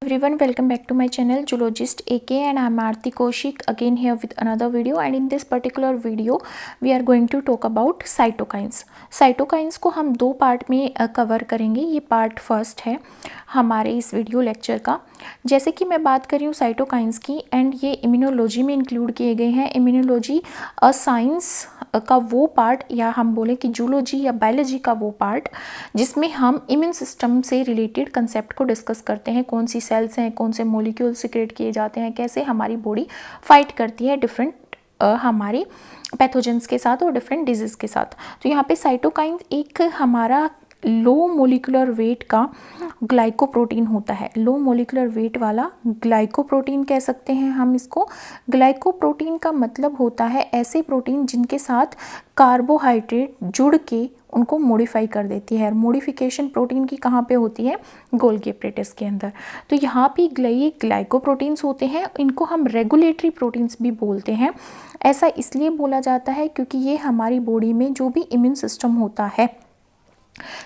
Everyone, welcome back to my channel Zoologist AK, and I'm Aarti Kaushik again here with another video. And in this particular video we are going to talk about cytokines. Cytokines को हम दो part में cover करेंगे. ये part first है हमारे इस video lecture का. जैसे कि मैं बात कर रही हूँ साइटोकाइंस की, एंड ये इम्यूनोलॉजी में इंक्लूड किए गए हैं. इम्यूनोलॉजी साइंस का वो पार्ट, या हम बोलें कि जूलॉजी या बायोलॉजी का वो पार्ट जिसमें हम इम्यून सिस्टम से रिलेटेड कंसेप्ट को डिस्कस करते हैं. कौन सी सेल्स हैं, कौन से मॉलिक्यूल सिक्रेट किए जाते हैं, कैसे हमारी बॉडी फाइट करती है डिफरेंट हमारे पैथोजेंस के साथ और डिफरेंट डिजीज के साथ. तो यहाँ पे साइटोकाइन एक हमारा लो मोलिकुलर वेट का ग्लाइकोप्रोटीन होता है. लो मोलिकुलर वेट वाला ग्लाइकोप्रोटीन कह सकते हैं हम इसको. ग्लाइकोप्रोटीन का मतलब होता है ऐसे प्रोटीन जिनके साथ कार्बोहाइड्रेट जुड़ के उनको मॉडिफाई कर देती है. मॉडिफिकेशन प्रोटीन की कहाँ पे होती है? गोल्गी एपरेटस के अंदर. तो यहाँ पे ग्लाइकोप्रोटीन्स होते हैं. इनको हम रेगुलेटरी प्रोटीन्स भी बोलते हैं. ऐसा इसलिए बोला जाता है क्योंकि ये हमारी बॉडी में जो भी इम्यून सिस्टम होता है,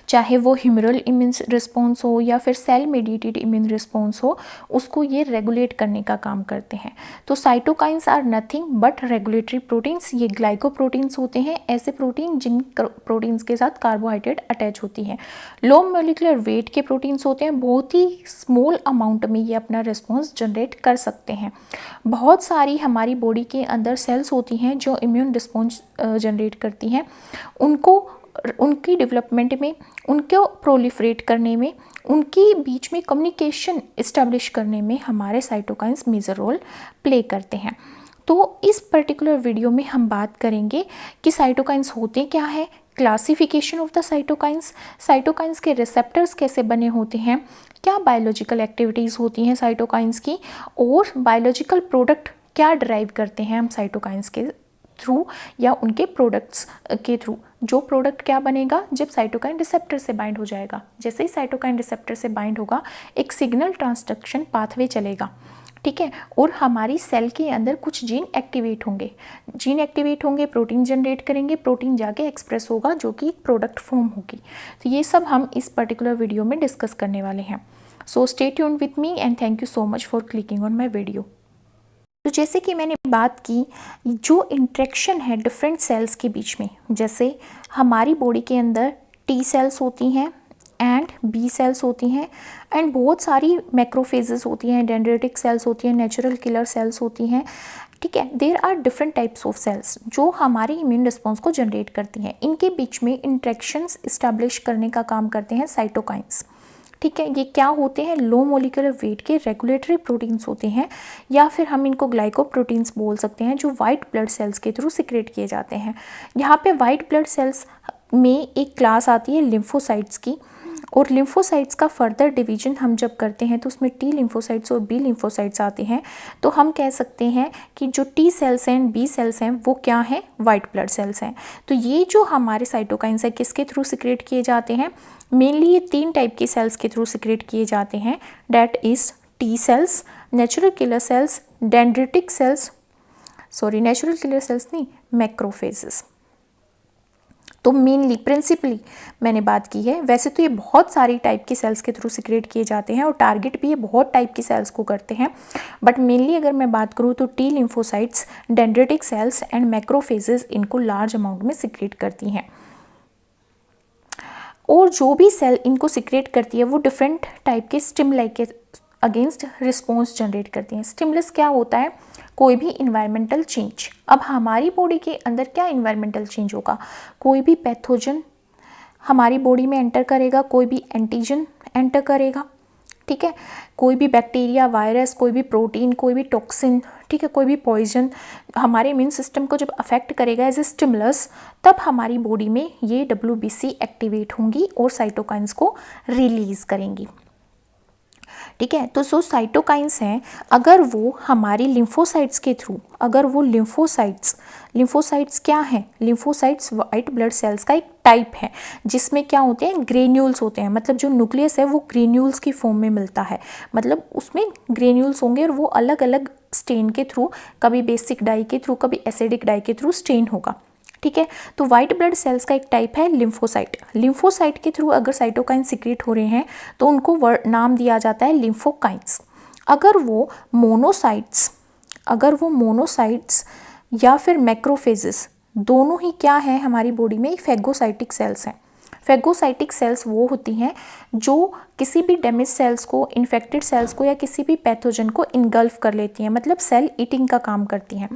चाहे वो ह्यूमरल इम्यून रिस्पॉन्स हो या फिर सेल मेडिएटेड इम्यून रिस्पॉन्स हो, उसको ये रेगुलेट करने का काम करते हैं. तो cytokines are nothing but regulatory proteins. ये ग्लाइकोप्रोटीन्स होते हैं, ऐसे प्रोटीन जिन प्रोटीन्स के साथ कार्बोहाइड्रेट अटैच होती हैं. लो मोलिकुलर वेट के प्रोटीन्स होते हैं. बहुत ही स्मॉल अमाउंट में ये अपना रिस्पॉन्स जनरेट कर सकते हैं. बहुत सारी हमारी बॉडी के अंदर सेल्स होती हैं जो इम्यून रिस्पॉन्स जनरेट करती हैं. उनकी डेवलपमेंट में, उनको प्रोलिफरेट करने में, उनके बीच में कम्युनिकेशन इस्टेब्लिश करने में हमारे साइटोकाइंस मेजर रोल प्ले करते हैं. तो इस पर्टिकुलर वीडियो में हम बात करेंगे कि साइटोकाइंस होते क्या है, classification of the cytokines, cytokines के रिसेप्टर्स कैसे बने होते हैं, क्या बायोलॉजिकल एक्टिविटीज़ होती हैं साइटोकाइंस की, और बायोलॉजिकल प्रोडक्ट क्या ड्राइव करते हैं हम साइटोकाइंस के थ्रू या उनके प्रोडक्ट्स के थ्रू. जो प्रोडक्ट क्या बनेगा जब साइटोकाइन रिसेप्टर से बाइंड हो जाएगा. जैसे ही साइटोकाइन रिसेप्टर से बाइंड होगा, एक सिग्नल ट्रांसडक्शन पाथवे चलेगा, ठीक है, और हमारी सेल के अंदर कुछ जीन एक्टिवेट होंगे. जीन एक्टिवेट होंगे, प्रोटीन जनरेट करेंगे, प्रोटीन जाके एक्सप्रेस होगा जो कि एक प्रोडक्ट फॉर्म होगी. तो ये सब हम इस पर्टिकुलर वीडियो में डिस्कस करने वाले हैं. So stay tuned with me and thank you so much for clicking on my video. तो जैसे कि मैंने बात की, जो इंट्रैक्शन है डिफरेंट सेल्स के बीच में, जैसे हमारी बॉडी के अंदर टी सेल्स होती हैं एंड बी सेल्स होती हैं, एंड बहुत सारी मैक्रोफेजेस होती हैं, डेंड्रिटिक सेल्स होती हैं, नेचुरल किलर सेल्स होती हैं, ठीक है. There are different types of cells जो हमारे इम्यून रिस्पॉन्स को जनरेट करती हैं. इनके बीच में इंट्रैक्शंस इस्टेब्लिश करने का काम करते हैं साइटोकाइंस, ठीक है. ये क्या होते हैं? लो मोलिकुलर वेट के रेगुलेटरी प्रोटीन्स होते हैं, या फिर हम इनको ग्लाइकोप्रोटीन्स बोल सकते हैं, जो वाइट ब्लड सेल्स के थ्रू सिक्रेट किए जाते हैं. यहाँ पे वाइट ब्लड सेल्स में एक क्लास आती है लिम्फोसाइट्स की, और लिम्फोसाइट्स का फर्दर डिवीजन हम जब करते हैं तो उसमें टी लिम्फोसाइट्स और बी लिम्फोसाइट्स आते हैं. तो हम कह सकते हैं कि जो टी सेल्स हैं, बी सेल्स हैं, वो क्या हैं? वाइट ब्लड सेल्स हैं. तो ये जो हमारे साइटोकाइंस है किसके थ्रू सिक्रेट किए जाते हैं? मेनली ये तीन टाइप की सेल्स के थ्रू सिक्रेट किए जाते हैं. That is T cells, natural killer cells, dendritic cells, sorry natural killer cells नहीं, मैक्रोफेजेस. तो मेनली प्रिंसिपली मैंने बात की है. वैसे तो ये बहुत सारी टाइप की सेल्स के थ्रू सिक्रेट किए जाते हैं और टारगेट भी ये बहुत टाइप की सेल्स को करते हैं, बट मेनली अगर मैं बात करूँ तो T lymphocytes, dendritic cells and macrophages इनको लार्ज अमाउंट में सिक्रेट करती हैं. और जो भी सेल इनको सिक्रेट करती है वो डिफरेंट टाइप के स्टिमुलाई के अगेंस्ट रिस्पॉन्स जनरेट करती हैं. स्टिमुलस क्या होता है? कोई भी इन्वायरमेंटल चेंज. अब हमारी बॉडी के अंदर क्या इन्वायरमेंटल चेंज होगा? कोई भी पैथोजन हमारी बॉडी में एंटर करेगा, कोई भी एंटीजन एंटर करेगा, ठीक है, कोई भी बैक्टीरिया, वायरस, कोई भी प्रोटीन, कोई भी टॉक्सिन, ठीक है, कोई भी पॉइजन हमारे इम्यून सिस्टम को जब अफेक्ट करेगा एज ए स्टिमुलस, तब हमारी बॉडी में ये WBC एक्टिवेट होंगी और साइटोकाइंस को रिलीज करेंगी, ठीक है. तो साइटोकाइंस हैं, अगर वो हमारी लिम्फोसाइट्स के थ्रू, अगर वो लिम्फोसाइट्स क्या हैं? लिम्फोसाइट्स वाइट ब्लड सेल्स का एक टाइप है जिसमें क्या होते हैं? ग्रेन्यूल्स होते हैं. मतलब जो न्यूक्लियस है वो ग्रेन्यूल्स की फॉर्म में मिलता है. मतलब उसमें ग्रेन्यूल्स होंगे और वो अलग अलग स्टेन के थ्रू, कभी बेसिक डाई के थ्रू, कभी एसिडिक डाई के थ्रू स्टेन होगा, ठीक है। तो वाइट ब्लड सेल्स का एक टाइप है लिम्फोसाइट। लिम्फोसाइट के थ्रू अगर साइटोकाइन सिक्रेट हो रहे हैं तो उनको नाम दिया जाता है लिम्फोकाइंस। अगर वो मोनोसाइट्स या फिर मैक्रोफेजेस, दोनों ही क्या है हमारी बॉडी में, फैगोसाइटिक सेल्स हैं। फैगोसाइटिक सेल्स वो होती हैं जो किसी भी डैमेज सेल्स को, इन्फेक्टेड सेल्स को या किसी भी पैथोजन को इनगल्फ कर लेती हैं, मतलब सेल ईटिंग का काम करती हैं।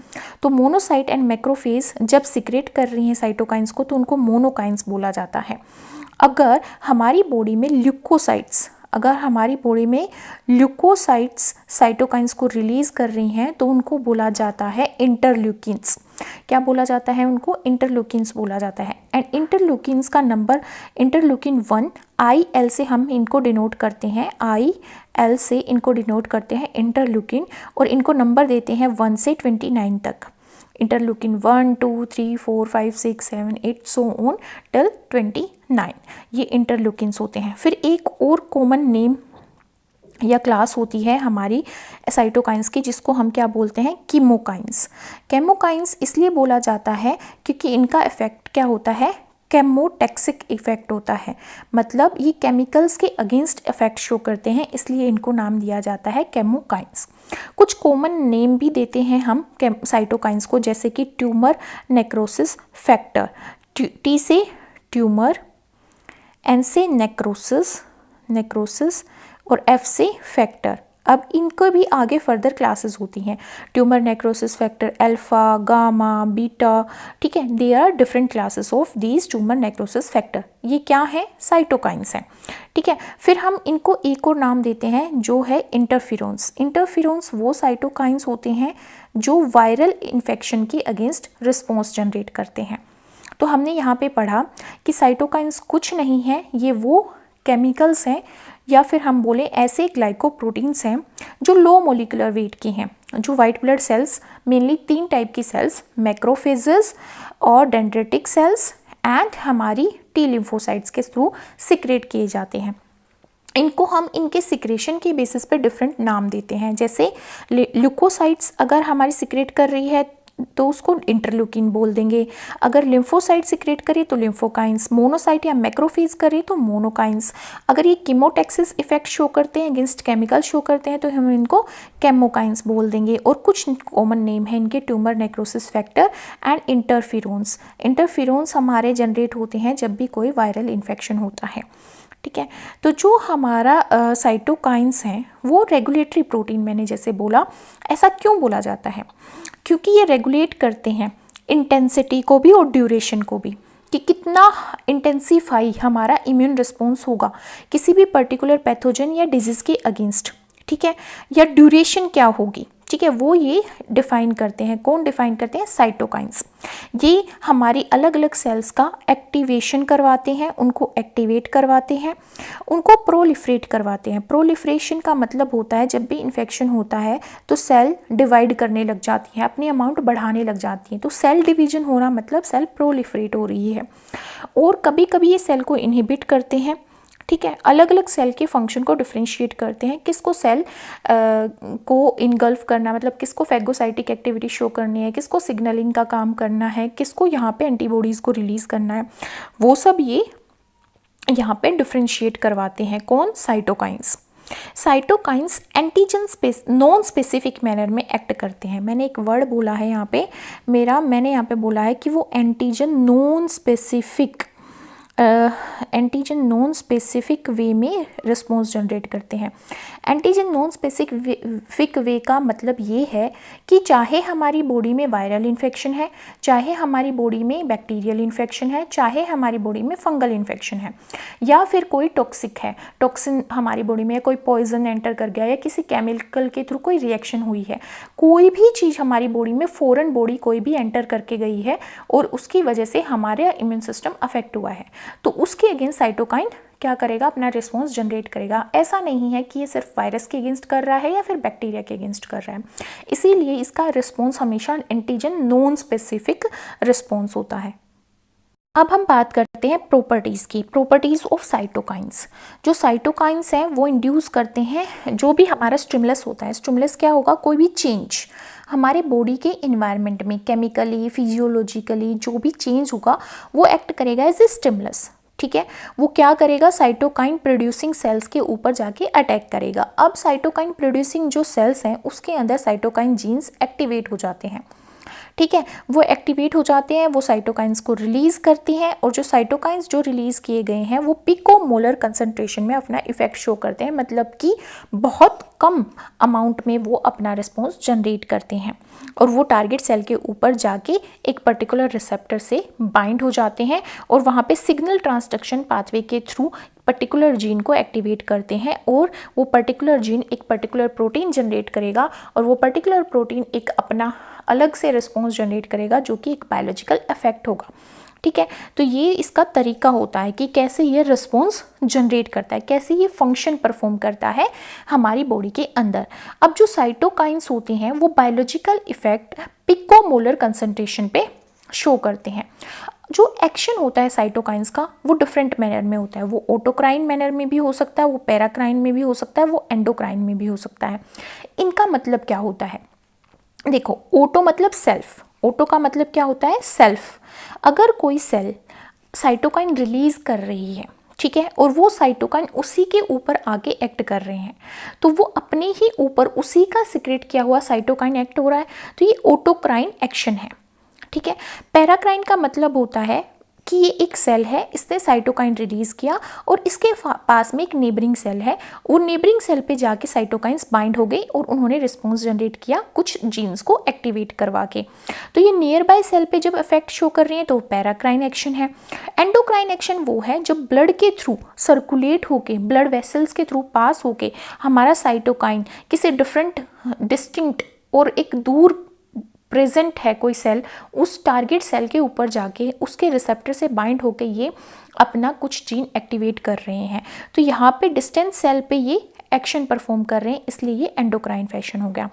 तो मोनोसाइट एंड मैक्रोफेज जब सिक्रेट कर रही हैं साइटोकाइंस को तो उनको मोनोकाइंस बोला जाता है। अगर हमारी बॉडी में ल्यूकोसाइट्स साइटोकाइंस को रिलीज कर रही हैं तो उनको बोला जाता है इंटरल्यूकिन्स। क्या बोला जाता है उनको? इंटरल्यूकिन्स बोला जाता है। एंड इंटरल्यूकिन्स का नंबर, इंटरल्यूकिन 1 IL से हम इनको डिनोट करते हैं, IL से इनको डिनोट करते हैं इंटरल्यूकिन, और इनको नंबर देते हैं 1 से 29 तक। इंटरल्यूकिन 1, 2, 3, 4, 5, 6, 7, 8 सो ऑन टिल 29, ये इंटरल्यूकिन्स होते हैं। फिर एक और कॉमन नेम या क्लास होती है हमारी साइटोकाइंस की, जिसको हम क्या बोलते हैं? कीमोकाइंस। केमोकाइंस इसलिए बोला जाता है क्योंकि इनका इफेक्ट क्या होता है? केमोटैक्सिक इफेक्ट होता है, मतलब ये केमिकल्स के अगेंस्ट इफेक्ट शो करते हैं, इसलिए इनको नाम दिया जाता है केमोकाइंस। कुछ कॉमन नेम भी देते हैं हम साइटोकाइंस को, जैसे कि ट्यूमर नेक्रोसिस फैक्टर, T से ट्यूमर, N से नेक्रोसिस और F से फैक्टर। अब इनको भी आगे फर्दर क्लासेस होती हैं, tumour necrosis factor, alpha, gamma, beta, ठीक है। They are different classes of these tumour necrosis factor. ये क्या है? साइटोकाइंस हैं, ठीक है। फिर हम इनको एक और नाम देते हैं जो है इंटरफेरोन्स। इंटरफेरोन्स वो साइटोकाइंस होते हैं जो वायरल इन्फेक्शन के अगेंस्ट रिस्पॉन्स जनरेट करते हैं। तो हमने यहाँ पे पढ़ा कि साइटोकाइंस कुछ नहीं है, ये वो केमिकल्स हैं या फिर हम बोले ऐसे ग्लाइकोप्रोटीन्स हैं जो लो मोलिकुलर वेट की हैं, जो white blood cells, mainly 3 type की सेल्स, मैक्रोफेजेस और डेंड्रिटिक सेल्स एंड हमारी टी लिम्फोसाइट्स के थ्रू सिक्रेट किए जाते हैं। इनको हम इनके सिक्रेशन के बेसिस पे डिफरेंट नाम देते हैं। जैसे ल्यूकोसाइट्स अगर हमारी सिक्रेट कर रही है तो उसको इंटरल्यूकिन बोल देंगे, अगर लिम्फोसाइट सिक्रेट करे तो लिम्फोकाइंस, मोनोसाइट या मैक्रोफेज करे तो मोनोकाइंस, अगर ये कीमोटैक्सिस इफेक्ट शो करते हैं, अगेंस्ट केमिकल शो करते हैं तो हम इनको केमोकाइंस बोल देंगे। और कुछ कॉमन नेम है इनके, tumour necrosis factor and interferons. Interferons हमारे जनरेट होते हैं जब भी कोई वायरल इन्फेक्शन होता है, ठीक है। तो जो हमारा साइटोकाइंस हैं वो रेगुलेटरी प्रोटीन, मैंने जैसे बोला, ऐसा क्यों बोला जाता है? क्योंकि ये रेगुलेट करते हैं इंटेंसिटी को भी और ड्यूरेशन को भी, कि कितना इंटेंसीफाई हमारा इम्यून रिस्पॉन्स होगा किसी भी पर्टिकुलर पैथोजन या डिजीज़ के अगेंस्ट, ठीक है, या ड्यूरेशन क्या होगी, ठीक है, वो ये डिफाइन करते हैं। कौन डिफाइन करते हैं? साइटोकाइंस। ये हमारी अलग अलग सेल्स का एक्टिवेशन करवाते हैं, उनको एक्टिवेट करवाते हैं, उनको प्रोलिफरेट करवाते हैं। प्रोलिफरेशन का मतलब होता है जब भी इन्फेक्शन होता है तो सेल डिवाइड करने लग जाती हैं, अपनी अमाउंट बढ़ाने लग जाती हैं। तो सेल डिवीजन हो रहा मतलब सेल प्रोलिफरेट हो रही है। और कभी कभी ये सेल को इनहिबिट करते हैं, ठीक है। अलग अलग सेल के फंक्शन को डिफ्रेंशिएट करते हैं, किसको सेल को इनगल्फ करना, मतलब किसको फैगोसाइटिक एक्टिविटी शो करनी है, किसको सिग्नलिंग का काम करना है, किसको यहाँ पे एंटीबॉडीज़ को रिलीज़ करना है, वो सब ये यहाँ पे डिफ्रेंशिएट करवाते हैं। कौन? Cytokines. Cytokines antigen non specific manner में एक्ट करते हैं। मैंने एक वर्ड बोला है यहाँ पे, मैंने यहाँ पे बोला है कि वो एंटीजन नॉन स्पेसिफिक वे में रिस्पॉन्स जनरेट करते हैं। एंटीजन नॉन स्पेसिफिक वे का मतलब ये है कि चाहे हमारी बॉडी में वायरल इन्फेक्शन है, चाहे हमारी बॉडी में बैक्टीरियल इन्फेक्शन है, चाहे हमारी बॉडी में फंगल इन्फेक्शन है, या फिर कोई टॉक्सिक है, टॉक्सिन हमारी बॉडी में, कोई पॉइजन एंटर कर गया या किसी केमिकल के थ्रू कोई रिएक्शन हुई है, कोई भी चीज़ हमारी बॉडी में फॉरेन बॉडी कोई भी एंटर करके गई है और उसकी वजह से हमारे इम्यून सिस्टम अफेक्ट हुआ है, तो उसके अगेंस्ट साइटोकाइन क्या करेगा? अपना रिस्पॉन्स जनरेट करेगा। ऐसा नहीं है कि ये सिर्फ वायरस के अगेंस्ट कर रहा है या फिर बैक्टीरिया के अगेंस्ट कर रहा है, इसीलिए इसका रिस्पॉन्स हमेशा एंटीजन नॉन स्पेसिफिक रिस्पॉन्स होता है। अब हम बात करते हैं प्रॉपर्टीज़ की, प्रॉपर्टीज़ ऑफ साइटोकाइंस। जो साइटोकाइंस हैं वो इंड्यूस करते हैं जो भी हमारा स्टिमुलस होता है। स्टिमुलस क्या होगा? कोई भी चेंज, हमारे बॉडी के इन्वायरमेंट में केमिकली फिजियोलॉजिकली जो भी चेंज होगा वो एक्ट करेगा एज ए स्टिमुलस। ठीक है, वो क्या करेगा, साइटोकाइन प्रोड्यूसिंग सेल्स के ऊपर जाके अटैक करेगा। अब साइटोकाइन प्रोड्यूसिंग जो सेल्स हैं उसके अंदर साइटोकाइन जीन्स एक्टिवेट हो जाते हैं। ठीक है, वो एक्टिवेट हो जाते हैं, वो साइटोकाइंस को रिलीज करती हैं और जो साइटोकाइंस जो रिलीज किए गए हैं वो पिकोमोलर कंसंट्रेशन में अपना इफेक्ट शो करते हैं, मतलब कि बहुत कम अमाउंट में वो अपना रिस्पॉन्स जनरेट करते हैं और वो टारगेट सेल के ऊपर जाके एक पर्टिकुलर रिसेप्टर से बाइंड हो जाते हैं और वहाँ पे सिग्नल ट्रांसडक्शन पाथवे के थ्रू पर्टिकुलर जीन को एक्टिवेट करते हैं और वो पर्टिकुलर जीन एक पर्टिकुलर प्रोटीन जनरेट करेगा और वो पर्टिकुलर प्रोटीन एक अपना अलग से रिस्पॉन्स जनरेट करेगा जो कि एक बायोलॉजिकल इफेक्ट होगा। ठीक है, तो ये इसका तरीका होता है कि कैसे ये रिस्पॉन्स जनरेट करता है, कैसे ये फंक्शन परफॉर्म करता है हमारी बॉडी के अंदर। अब जो साइटोकाइंस होते हैं वो बायोलॉजिकल इफेक्ट पिकोमोलर कंसंट्रेशन पे शो करते हैं। जो एक्शन होता है साइटोकाइंस का वो डिफरेंट मैनर में होता है, वो ऑटोक्राइन मैनर में भी हो सकता है, वो पैराक्राइन में भी हो सकता है, वो एंडोक्राइन में भी हो सकता है। इनका मतलब क्या होता है, देखो ओटो मतलब सेल्फ, ओटो का मतलब क्या होता है, सेल्फ। अगर कोई सेल साइटोकाइन रिलीज कर रही है, ठीक है, और वो साइटोकाइन उसी के ऊपर आके एक्ट कर रहे हैं, तो वो अपने ही ऊपर उसी का सिक्रेट किया हुआ साइटोकाइन एक्ट हो रहा है, तो ये ऑटोक्राइन एक्शन है। ठीक है, पैराक्राइन का मतलब होता है कि ये एक सेल है, इसने साइटोकाइन रिलीज किया और इसके पास में एक नेबरिंग सेल है, वो नेबरिंग सेल पे जाके साइटोकाइंस बाइंड हो गई और उन्होंने रिस्पॉन्स जनरेट किया कुछ जीन्स को एक्टिवेट करवा के। तो ये नियर बाय सेल पे जब इफेक्ट शो कर रही है तो पैराक्राइन एक्शन है। एंडोक्राइन एक्शन वो है जब ब्लड के थ्रू सर्कुलेट होके, ब्लड वेसल्स के थ्रू पास होके हमारा साइटोकाइन किसी डिफरेंट डिस्टिंक्ट और एक दूर प्रेजेंट है कोई सेल, उस टारगेट सेल के ऊपर जाके उसके रिसेप्टर से बाइंड होके ये अपना कुछ जीन एक्टिवेट कर रहे हैं। तो यहाँ पे डिस्टेंस सेल पे ये एक्शन परफॉर्म कर रहे हैं, इसलिए ये एंडोक्राइन फैशन हो गया।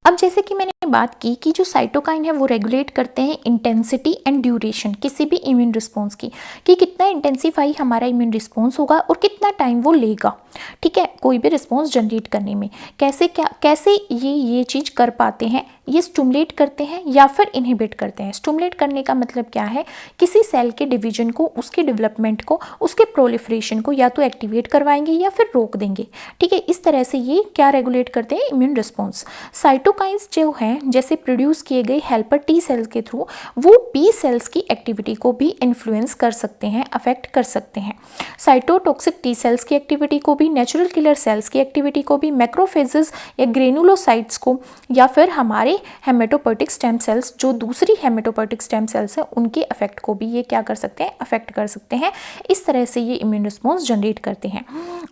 अब जैसे कि मैंने बात की कि जो साइटोकाइन है वो रेगुलेट करते हैं इंटेंसिटी एंड ड्यूरेशन किसी भी इम्यून रिस्पॉन्स की, कि कितना इंटेंसिफाई हमारा इम्यून रिस्पॉन्स होगा और कितना टाइम वो लेगा। ठीक है, कोई भी रिस्पॉन्स जनरेट करने में कैसे ये चीज़ कर पाते हैं, ये स्टिमुलेट करते हैं या फिर इनहिबिट करते हैं। स्टिमुलेट करने का मतलब क्या है, किसी सेल के डिवीजन को, उसके डेवलपमेंट को, उसके प्रोलिफरेशन को या तो एक्टिवेट करवाएंगे या फिर रोक देंगे। ठीक है, इस तरह से ये क्या रेगुलेट करते हैं, इम्यून रिस्पॉन्स। साइटोकाइंस जो हैं जैसे प्रोड्यूस किए गए हेल्पर टी सेल्स के थ्रू वो बी सेल्स की एक्टिविटी को भी इन्फ्लुएंस कर सकते हैं, अफेक्ट कर सकते हैं। साइटोटॉक्सिक टी सेल्स की एक्टिविटी को भी, नेचुरल किलर सेल्स की एक्टिविटी को भी, मैक्रोफेजेस या ग्रेनुलोसाइट्स को, या फिर हमारे हेमेटोपोइटिक स्टेम सेल्स जो दूसरी हेमेटोपोइटिक स्टेम सेल्स है उनके अफेक्ट को भी ये क्या कर सकते हैं, अफेक्ट कर सकते हैं। इस तरह से ये इम्यून रिस्पॉन्स जनरेट करते हैं।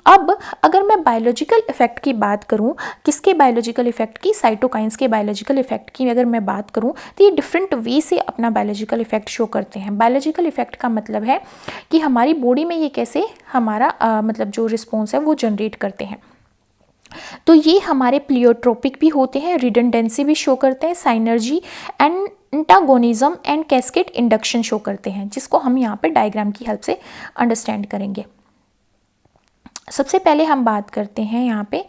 अब अगर मैं बायोलॉजिकल इफेक्ट की बात करूं, किसके बायोलॉजिकल इफेक्ट की, साइटोकाइंस के बायोलॉजिकल इफेक्ट की अगर मैं बात करूं तो ये डिफरेंट वे से अपना बायोलॉजिकल इफेक्ट शो करते हैं। बायोलॉजिकल इफेक्ट का मतलब है कि हमारी बॉडी में ये कैसे हमारा मतलब जो रिस्पॉन्स है वो जनरेट करते हैं। तो ये हमारे प्लियोट्रोपिक भी होते हैं, रिडंडेंसी भी शो करते हैं, synergy and antagonism and cascade induction show करते हैं, जिसको हम यहाँ पे डायग्राम की हेल्प से अंडरस्टैंड करेंगे। सबसे पहले हम बात करते हैं यहाँ पे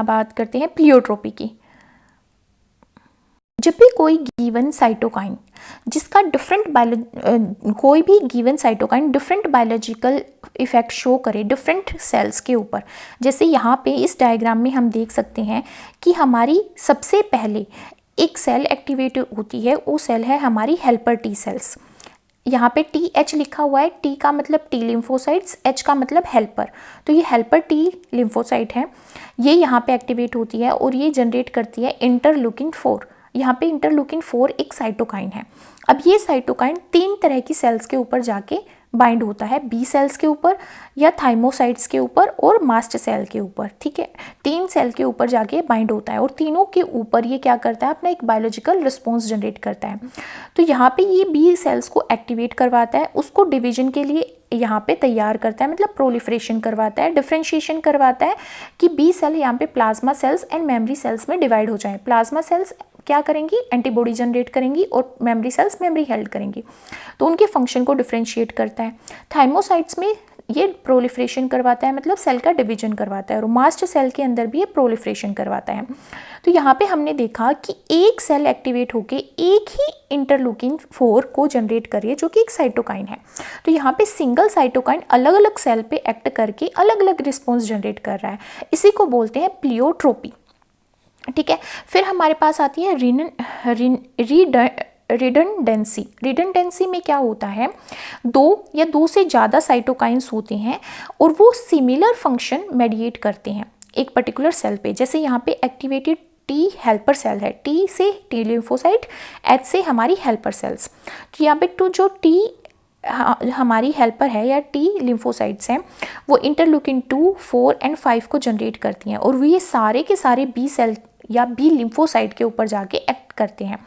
बात करते हैं प्लियोट्रोपी की। जब भी कोई गिवन साइटोकाइन जिसका कोई भी given cytokine different biological effect show करे डिफरेंट सेल्स के ऊपर, जैसे यहाँ पे इस डायग्राम में हम देख सकते हैं कि हमारी सबसे पहले एक सेल एक्टिवेट होती है, वो सेल है हमारी हेल्पर टी सेल्स। यहाँ पे TH लिखा हुआ है, T का मतलब T लिम्फोसाइट्स, H का मतलब हेल्पर। तो ये हेल्पर T लिम्फोसाइट है, ये यहाँ पे एक्टिवेट होती है और ये जनरेट करती है इंटरलूकिन 4। यहाँ पे इंटरलूकिन 4 एक साइटोकाइन है। अब ये साइटोकाइन 3 तरह की सेल्स के ऊपर जाके बाइंड होता है, बी सेल्स के ऊपर या थाइमोसाइट्स के ऊपर और मास्ट सेल के ऊपर। ठीक है, 3 सेल के ऊपर जाके बाइंड होता है और तीनों के ऊपर ये क्या करता है, अपना एक बायोलॉजिकल रिस्पॉन्स जनरेट करता है। तो यहाँ पे ये बी सेल्स को एक्टिवेट करवाता है, उसको डिवीजन के लिए यहाँ पे तैयार करता है, मतलब प्रोलिफरेशन करवाता है, डिफरेंशिएशन करवाता है कि बी सेल यहाँ पे plasma cells and memory cells में डिवाइड हो जाए। प्लाज्मा सेल्स क्या करेंगी, एंटीबॉडी जनरेट करेंगी और मेमोरी सेल्स मेमोरी हेल्ड करेंगी। तो उनके फंक्शन को डिफरेंशिएट करता है। थाइमोसाइट्स में ये प्रोलिफरेशन करवाता है, मतलब सेल का डिवीजन करवाता है, और मास्ट सेल के अंदर भी ये प्रोलिफरेशन करवाता है। तो यहाँ पे हमने देखा कि एक सेल एक्टिवेट होके एक ही इंटरलूकिन 4 को जनरेट कर रही है, जो कि एक साइटोकाइन है। तो यहाँ पे सिंगल साइटोकाइन अलग अलग सेल पे एक्ट करके अलग अलग रिस्पॉन्स जनरेट कर रहा है, इसी को बोलते हैं प्लियोट्रोपी। ठीक है, फिर हमारे पास आती है रिडंडेंसी। रिडंडेंसी में क्या होता है, दो या दो से ज़्यादा साइटोकाइंस होते हैं और वो सिमिलर फंक्शन मेडिएट करते हैं एक पर्टिकुलर सेल पे। जैसे यहाँ पे एक्टिवेटेड टी हेल्पर सेल है, टी से टी लिम्फोसाइट, एच से हमारी हेल्पर सेल्स। तो यहाँ पे टू जो टी हमारी हेल्पर है या टी लिम्फोसाइट्स हैं, वो इंटरलूकिन 2, 4 एंड 5 को जनरेट करती हैं और वो ये सारे के सारे बी सेल या बी लिम्फोसाइट के ऊपर जाके एक्ट करते हैं।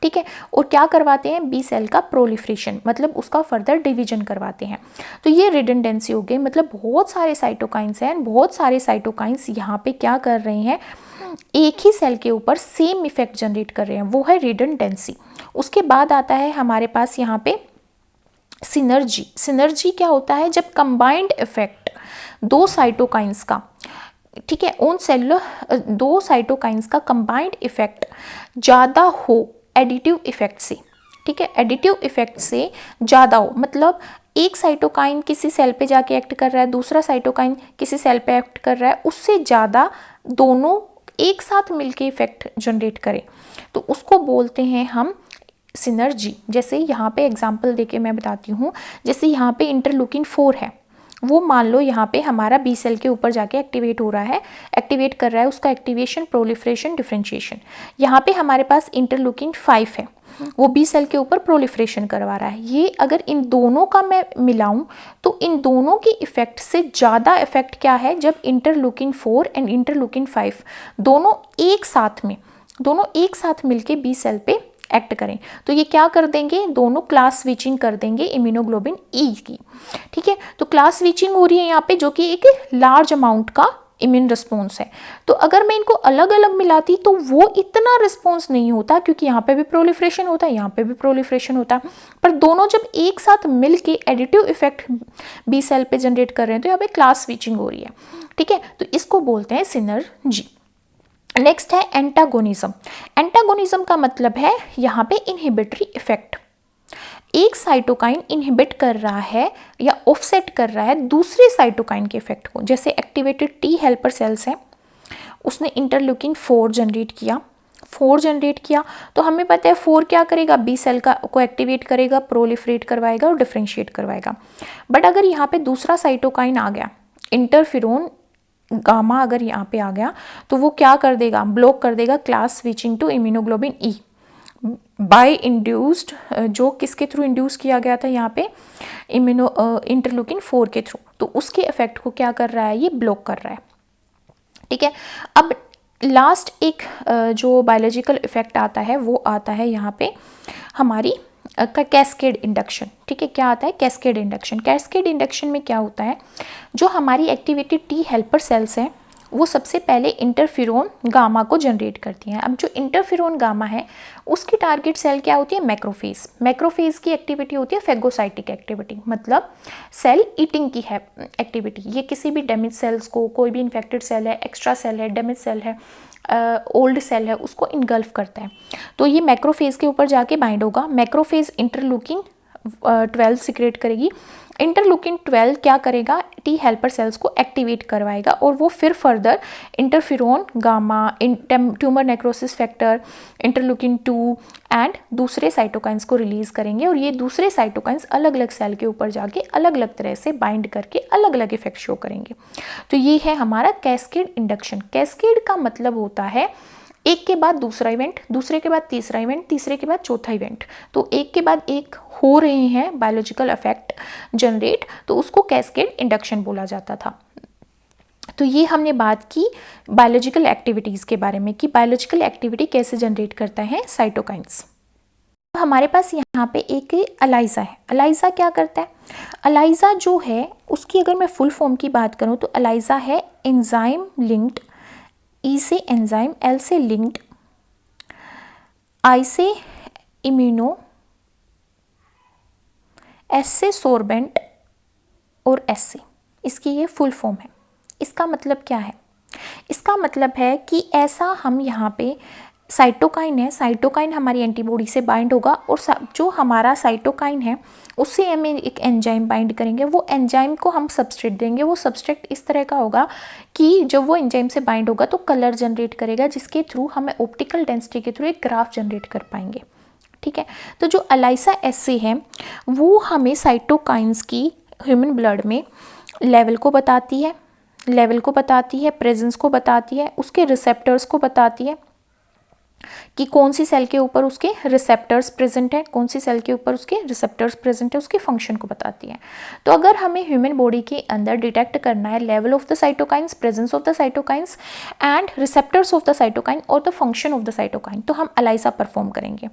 ठीक है, और क्या करवाते हैं, बी सेल का प्रोलिफरेशन, मतलब उसका फर्दर डिवीजन करवाते हैं। तो ये रिडंडेंसी हो गई, मतलब बहुत सारे साइटोकाइंस हैं, बहुत सारे साइटोकाइंस यहाँ पे क्या कर रहे हैं, एक ही सेल के ऊपर सेम इफेक्ट जनरेट कर रहे हैं, वो है रिडंडेंसी। उसके बाद आता है हमारे पास यहाँ पे सिनर्जी। सिनर्जी क्या होता है, जब कंबाइंड इफेक्ट दो साइटोकाइंस का, ठीक है, उन सेलुलर दो साइटोकाइंस का कंबाइंड इफेक्ट ज़्यादा हो एडिटिव इफेक्ट से। ठीक है, एडिटिव इफेक्ट से ज़्यादा हो, मतलब एक साइटोकाइन किसी सेल पे जाके एक्ट कर रहा है, दूसरा साइटोकाइन किसी सेल पे एक्ट कर रहा है, उससे ज़्यादा दोनों एक साथ मिलके इफेक्ट जनरेट करें, तो उसको बोलते हैं हम सिनर्जी। जैसे यहाँ पे एग्जांपल देके मैं बताती हूँ, जैसे यहाँ पे इंटरलूकिन 4 है, वो मान लो यहाँ पे हमारा बी सेल के ऊपर जाके एक्टिवेट हो रहा है, एक्टिवेट कर रहा है, उसका एक्टिवेशन, प्रोलिफरेशन, डिफरेंशिएशन। यहाँ पे हमारे पास इंटरलूकिन 5 है, वो बी सेल के ऊपर प्रोलिफरेशन करवा रहा है। ये अगर इन दोनों का मैं मिलाऊं तो इन दोनों की इफेक्ट से ज़्यादा इफेक्ट क्या है, जब इंटरलूकिन 4 एंड इंटरलूकिन 5 दोनों एक साथ मिलके बी सेल पे एक्ट करें, तो ये क्या कर देंगे, दोनों क्लास स्विचिंग कर देंगे इम्यूनोग्लोबिन ई की। ठीक है, तो क्लास स्विचिंग हो रही है यहाँ पे, जो कि एक लार्ज अमाउंट का इम्यून रिस्पॉन्स है। तो अगर मैं इनको अलग अलग मिलाती तो वो इतना रिस्पॉन्स नहीं होता, क्योंकि यहाँ पे भी प्रोलिफरेशन होता है, यहाँ पे भी प्रोलिफरेशन होता है, पर दोनों जब एक साथ मिलके एडिटिव इफेक्ट बी सेल पे जनरेट कर रहे हैं, तो यहाँ पे क्लास स्विचिंग हो रही है। ठीक है, तो इसको बोलते हैं सिनर्जी। नेक्स्ट है एंटागोनिज्म। एंटागोनिज्म का मतलब है यहाँ पे इनहिबिटरी इफेक्ट। एक साइटोकाइन इनहिबिट कर रहा है या ऑफसेट कर रहा है दूसरे साइटोकाइन के इफेक्ट को। जैसे एक्टिवेटेड टी हेल्पर सेल्स है, उसने इंटरलूकिन 4 जनरेट किया, तो हमें पता है 4 क्या करेगा, बी सेल को एक्टिवेट करेगा, प्रोलिफरेट करवाएगा और डिफरेंशिएट करवाएगा। बट अगर यहाँ पे दूसरा साइटोकाइन आ गया, इंटरफेरोन गामा अगर यहाँ पे आ गया, तो वो क्या कर देगा, ब्लॉक कर देगा class switching to immunoglobin E by induced, जो किसके थ्रू इंड्यूस किया गया था यहाँ पे, इंटरलूकिन 4 के थ्रू। तो उसके इफेक्ट को क्या कर रहा है, ये ब्लॉक कर रहा है। ठीक है, अब लास्ट एक जो बायोलॉजिकल इफेक्ट आता है, वो आता है यहाँ पे हमारी का कैस्केड इंडक्शन। ठीक है, क्या आता है, कैस्केड इंडक्शन। कैस्केड इंडक्शन में क्या होता है, जो हमारी एक्टिवेटेड टी हेल्पर सेल्स हैं, वो सबसे पहले इंटरफेरोन गामा को जनरेट करती हैं। अब जो इंटरफेरोन गामा है, उसकी टारगेट सेल क्या होती है, मैक्रोफेज। मैक्रोफेज की एक्टिविटी होती है फेगोसाइटिक एक्टिविटी, मतलब सेल ईटिंग की है एक्टिविटी। ये किसी भी डैमेज सेल्स को, कोई भी इन्फेक्टेड सेल है, एक्स्ट्रा सेल है, डैमेज सेल है, ओल्ड सेल है, उसको इनगल्फ करता है। तो ये मैक्रोफेज के ऊपर जाके बाइंड होगा। मैक्रोफेज इंटरलूकिन 12 सिक्रेट करेगी। इंटरलूकिन 12 क्या करेगा, टी हेल्पर सेल्स को एक्टिवेट करवाएगा और वो फिर further interferon gamma, tumour necrosis factor, interleukin 2 and दूसरे साइटोकाइंस को रिलीज करेंगे। और ये दूसरे साइटोकाइंस अलग अलग सेल के ऊपर जाके अलग अलग तरह से बाइंड करके अलग अलग इफेक्ट शो करेंगे। तो ये है हमारा कैस्केड इंडक्शन। कैस्केड का मतलब होता है एक के बाद दूसरा इवेंट, दूसरे के बाद तीसरा इवेंट, तीसरे के बाद चौथा इवेंट। तो एक के बाद एक हो रहे हैं बायोलॉजिकल इफेक्ट जनरेट, तो उसको कैस्केड इंडक्शन बोला जाता था। तो ये हमने बात की बायोलॉजिकल एक्टिविटीज़ के बारे में, कि बायोलॉजिकल एक्टिविटी कैसे जनरेट करता है साइटोकाइंस। हमारे पास यहाँ पे एक अलाइजा है। अलाइजा क्या करता है, अलाइजा जो है उसकी अगर मैं फुल फॉर्म की बात करूँ तो अलाइजा है एंजाइम लिंक्ड, ई से एंजाइम, एल से लिंक्ड आइसे इम्यूनो, एस से सोर्बेंट और एस से, इसकी ये फुल फॉर्म है। इसका मतलब क्या है? इसका मतलब है कि ऐसा हम यहाँ पे साइटोकाइन है, साइटोकाइन हमारी एंटीबॉडी से बाइंड होगा और जो हमारा साइटोकाइन है उससे हमें एक एंजाइम बाइंड करेंगे। वो एंजाइम को हम सबस्ट्रेट देंगे। वो सबस्ट्रेट इस तरह का होगा कि जब वो एंजाइम से बाइंड होगा तो कलर जनरेट करेगा, जिसके थ्रू हमें ऑप्टिकल डेंसिटी के थ्रू एक ग्राफ जनरेट कर पाएंगे। ठीक है, तो जो अलाइसा एसे है वो हमें साइटोकाइंस की ह्यूमन ब्लड में लेवल को बताती है, प्रेजेंस को बताती है, उसके रिसेप्टर्स को बताती है कि कौन सी सेल के ऊपर उसके रिसेप्टर्स प्रेजेंट है, उसके फंक्शन को बताती है। तो अगर हमें ह्यूमन बॉडी के अंदर डिटेक्ट करना है level of the cytokines, presence of the cytokines and receptors of the cytokine और the function of the cytokine, तो हम अलाइसा परफॉर्म करेंगे।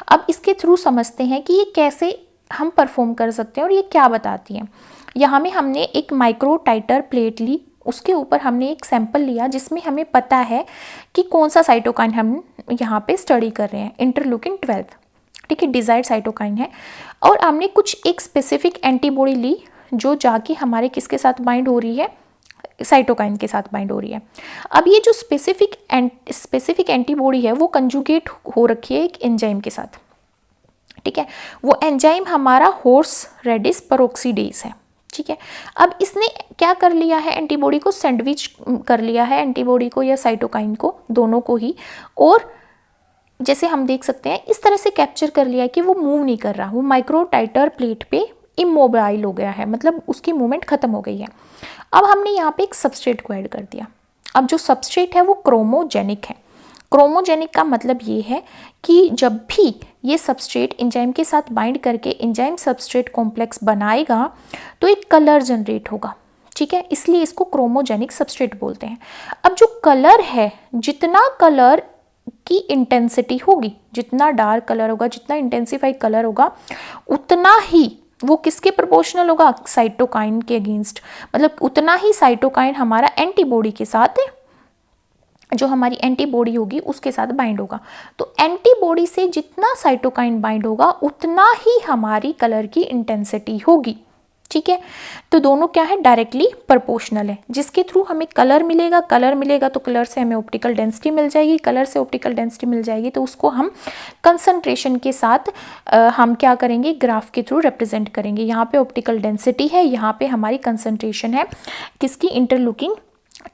अब इसके थ्रू समझते हैं कि ये कैसे हम परफॉर्म कर सकते हैं और ये क्या बताती है। यहाँ में हमने एक माइक्रो टाइटर प्लेट ली, उसके ऊपर हमने एक सैंपल लिया जिसमें हमें पता है कि कौन सा साइटोकाइन हम यहाँ पे स्टडी कर रहे हैं, इंटरल्यूकिन 12। ठीक है, डिजायर्ड साइटोकाइन है। और हमने कुछ एक स्पेसिफिक एंटीबॉडी ली जो जाके हमारे किसके साथ बाइंड हो रही है, साइटोकाइन के साथ बाइंड हो रही है। अब ये जो स्पेसिफिक एंटीबॉडी है वो कंजुगेट हो रखी है एक एंजाइम के साथ। ठीक है, वो एंजाइम हमारा हॉर्स रेडिस पेरोक्सीडेज है। ठीक है, अब इसने क्या कर लिया है, एंटीबॉडी को सैंडविच कर लिया है, एंटीबॉडी को या साइटोकाइन को, दोनों को ही। और जैसे हम देख सकते हैं इस तरह से कैप्चर कर लिया है कि वो मूव नहीं कर रहा, वो माइक्रो टाइटर प्लेट पे इमोबाइल हो गया है, मतलब उसकी मूवमेंट खत्म हो गई है। अब हमने यहाँ पे एक सबस्ट्रेट को ऐड कर दिया। अब जो सबस्ट्रेट है वो क्रोमोजेनिक है। क्रोमोजेनिक का मतलब ये है कि जब भी ये सबस्ट्रेट एंजाइम के साथ बाइंड करके एंजाइम सबस्ट्रेट कॉम्प्लेक्स बनाएगा तो एक कलर जनरेट होगा। ठीक है, इसलिए इसको क्रोमोजेनिक सबस्ट्रेट बोलते हैं। अब जो कलर है, जितना कलर की इंटेंसिटी होगी, जितना डार्क कलर होगा, जितना इंटेंसिफाई कलर होगा, उतना ही वो किसके प्रोपोर्शनल होगा, साइटोकाइन के अगेंस्ट। मतलब उतना ही साइटोकाइन हमारा एंटीबॉडी के साथ, जो हमारी एंटीबॉडी होगी उसके साथ बाइंड होगा। तो एंटीबॉडी से जितना साइटोकाइन बाइंड होगा उतना ही हमारी कलर की इंटेंसिटी होगी। ठीक है, तो दोनों क्या है, डायरेक्टली प्रोपोर्शनल है, जिसके थ्रू हमें कलर मिलेगा तो कलर से हमें ऑप्टिकल डेंसिटी मिल जाएगी, कलर से ऑप्टिकल डेंसिटी मिल जाएगी तो उसको हम कंसंट्रेशन के साथ हम क्या करेंगे, ग्राफ के थ्रू रिप्रेजेंट करेंगे। यहाँ पे ऑप्टिकल डेंसिटी है, यहाँ पे हमारी कंसंट्रेशन है किसकी, इंटरल्यूकिन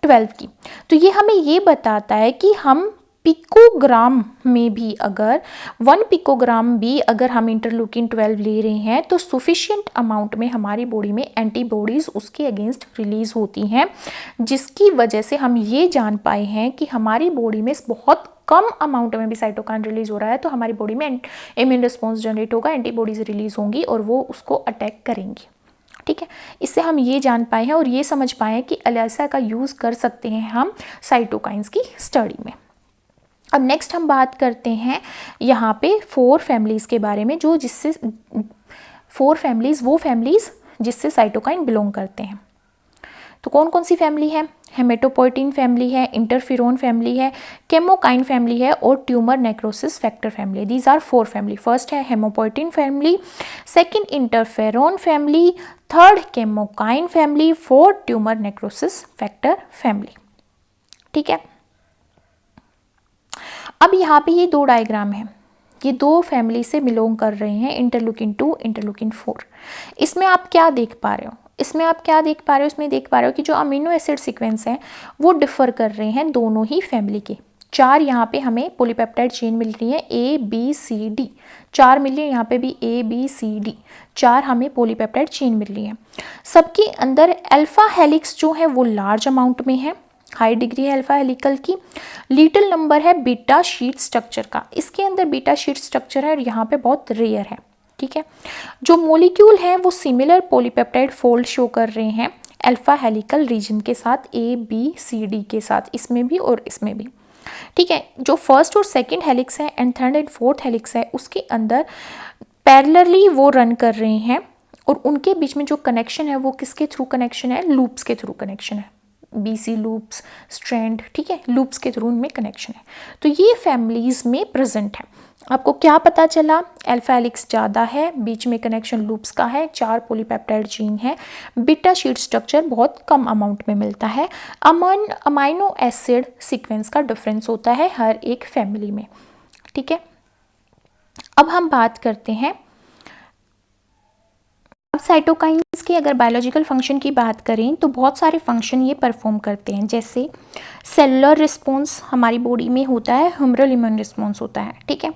12 की। तो ये हमें ये बताता है कि हम पिकोग्राम में भी अगर 1 पिकोग्राम भी अगर हम इंटरल्यूकिन 12 ले रहे हैं तो सफिशिएंट अमाउंट में हमारी बॉडी में एंटीबॉडीज उसके अगेंस्ट रिलीज होती हैं, जिसकी वजह से हम ये जान पाए हैं कि हमारी बॉडी में बहुत कम अमाउंट में भी साइटोकाइन रिलीज हो रहा है तो हमारी बॉडी में इम्यून रिस्पॉन्स जनरेट होगा, एंटीबॉडीज रिलीज होंगी और वो उसको अटैक करेंगी। ठीक है, इससे हम ये जान पाए हैं और ये समझ पाए हैं कि अलाइसा का यूज़ कर सकते हैं हम साइटोकाइंस की स्टडी में। अब नेक्स्ट हम बात करते हैं यहाँ पे 4 फैमिलीज़ के बारे में, जो जिससे 4 फैमिलीज़ वो फैमिलीज़ जिससे साइटोकाइन बिलोंग करते हैं। तो कौन कौन सी फैमिली है, हेमेटोपोइटिन फैमिली है, इंटरफेरोन फैमिली है, केमोकाइन फैमिली है और tumour necrosis factor family. These are 4 family. First है hemopoietin family, second interferon family, third chemokine family, fourth tumour necrosis factor family. ठीक है, अब यहाँ पे ये 2 डायग्राम है, ये 2 फैमिली से बिलोंग कर रहे हैं, इंटरल्यूकिन 2, इंटरल्यूकिन 4। इसमें आप क्या देख पा रहे हो, इसमें देख पा रहे हो कि जो अमीनो एसिड सीक्वेंस हैं वो डिफर कर रहे हैं दोनों ही फैमिली के। 4 यहाँ पे हमें पॉलीपेप्टाइड चेन मिल रही है ABCD, 4 मिल रही है यहाँ पे भी ABCD, 4 हमें पॉलीपेप्टाइड चेन मिल रही है। सबके अंदर अल्फा हेलिक्स जो है वो लार्ज अमाउंट में है, हाई डिग्री है अल्फा हेलिकल की। लिटिल नंबर है बीटा शीट स्ट्रक्चर का, इसके अंदर बीटा शीट स्ट्रक्चर है और यहाँ पे बहुत रेयर है। ठीक है, जो मॉलिक्यूल है वो सिमिलर पॉलीपेप्टाइड फोल्ड शो कर रहे हैं अल्फा हेलिकल रीजन के साथ, ABCD के साथ, इसमें भी और इसमें भी। ठीक है, जो फर्स्ट और सेकंड हेलिक्स है and third and fourth helix है उसके अंदर पैरेलली वो रन कर रहे हैं और उनके बीच में जो कनेक्शन है वो किसके थ्रू कनेक्शन है, लूप्स के थ्रू कनेक्शन है। BC लूप्स, स्ट्रैंड, ठीक है, लूप्स के थ्रू उनमें कनेक्शन है। तो ये फैमिलीज में प्रेजेंट है। आपको क्या पता चला? अल्फा हेलिक्स ज़्यादा है, बीच में कनेक्शन लूप्स का है, 4 पॉलीपेप्टाइड चेन है, बीटा शीट स्ट्रक्चर बहुत कम अमाउंट में मिलता है, अमाइनो एसिड सीक्वेंस का डिफरेंस होता है हर एक फैमिली में, ठीक है। अब हम बात करते हैं, अब साइटोकाइंस की अगर बायोलॉजिकल फंक्शन की बात करें तो बहुत सारे फंक्शन ये परफॉर्म करते हैं। जैसे सेलुलर रिस्पॉन्स हमारी बॉडी में होता है, ह्यूमरल इम्यून रिस्पॉन्स होता है, ठीक है।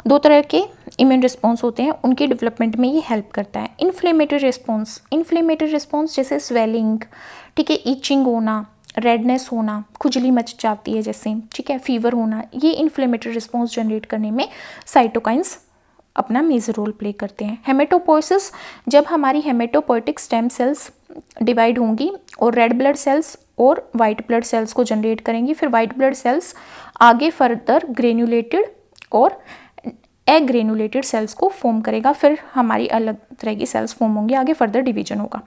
2 तरह के इम्यून रिस्पॉन्स होते हैं, उनके डेवलपमेंट में ये हेल्प करता है। इन्फ्लेमेटरी रिस्पॉन्स जैसे स्वेलिंग, ठीक है, ईचिंग होना, रेडनेस होना, खुजली मच जाती है जैसे, ठीक है, फीवर होना, ये इन्फ्लेमेटरी रिस्पॉन्स जनरेट करने में साइटोकाइंस अपना मेजर रोल प्ले करते हैं। हेमेटोपोइसिस, जब हमारी हेमेटोपोइटिक स्टेम सेल्स डिवाइड होंगी और रेड ब्लड सेल्स और वाइट ब्लड सेल्स को जनरेट करेंगी, फिर वाइट ब्लड सेल्स आगे फर्दर ग्रेन्युलेटेड और एग्रेन्युलेटेड सेल्स को फॉर्म करेगा, फिर हमारी अलग तरह की सेल्स फॉर्म होंगी, आगे फर्दर डिवीजन होगा।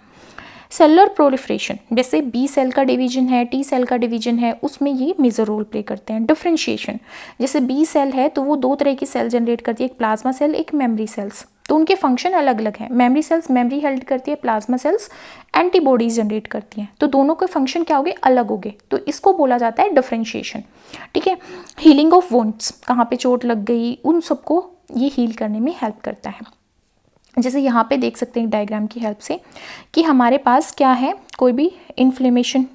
सेलुलर प्रोलिफरेशन, जैसे बी सेल का डिवीजन है, टी सेल का डिवीजन है, उसमें ये मेजर रोल प्ले करते हैं। डिफरेंशिएशन, जैसे बी सेल है तो वो 2 तरह की सेल जनरेट करती है, एक प्लाज्मा सेल, एक मेमोरी सेल्स, तो उनके फंक्शन अलग अलग हैं। मेमोरी सेल्स मेमोरी हेल्ड करती है, प्लाज्मा सेल्स एंटीबॉडीज जनरेट करती हैं, तो दोनों के फंक्शन क्या हो गए? अलग हो गए, तो इसको बोला जाता है डिफरेंशिएशन, ठीक है। हीलिंग ऑफ वुंड्स, कहाँ पे चोट लग गई, उन सबको ये हील करने में हेल्प करता है। जैसे यहाँ पे देख सकते हैं डायग्राम की हेल्प से कि हमारे पास क्या है, कोई भी इन्फ्लेमेशन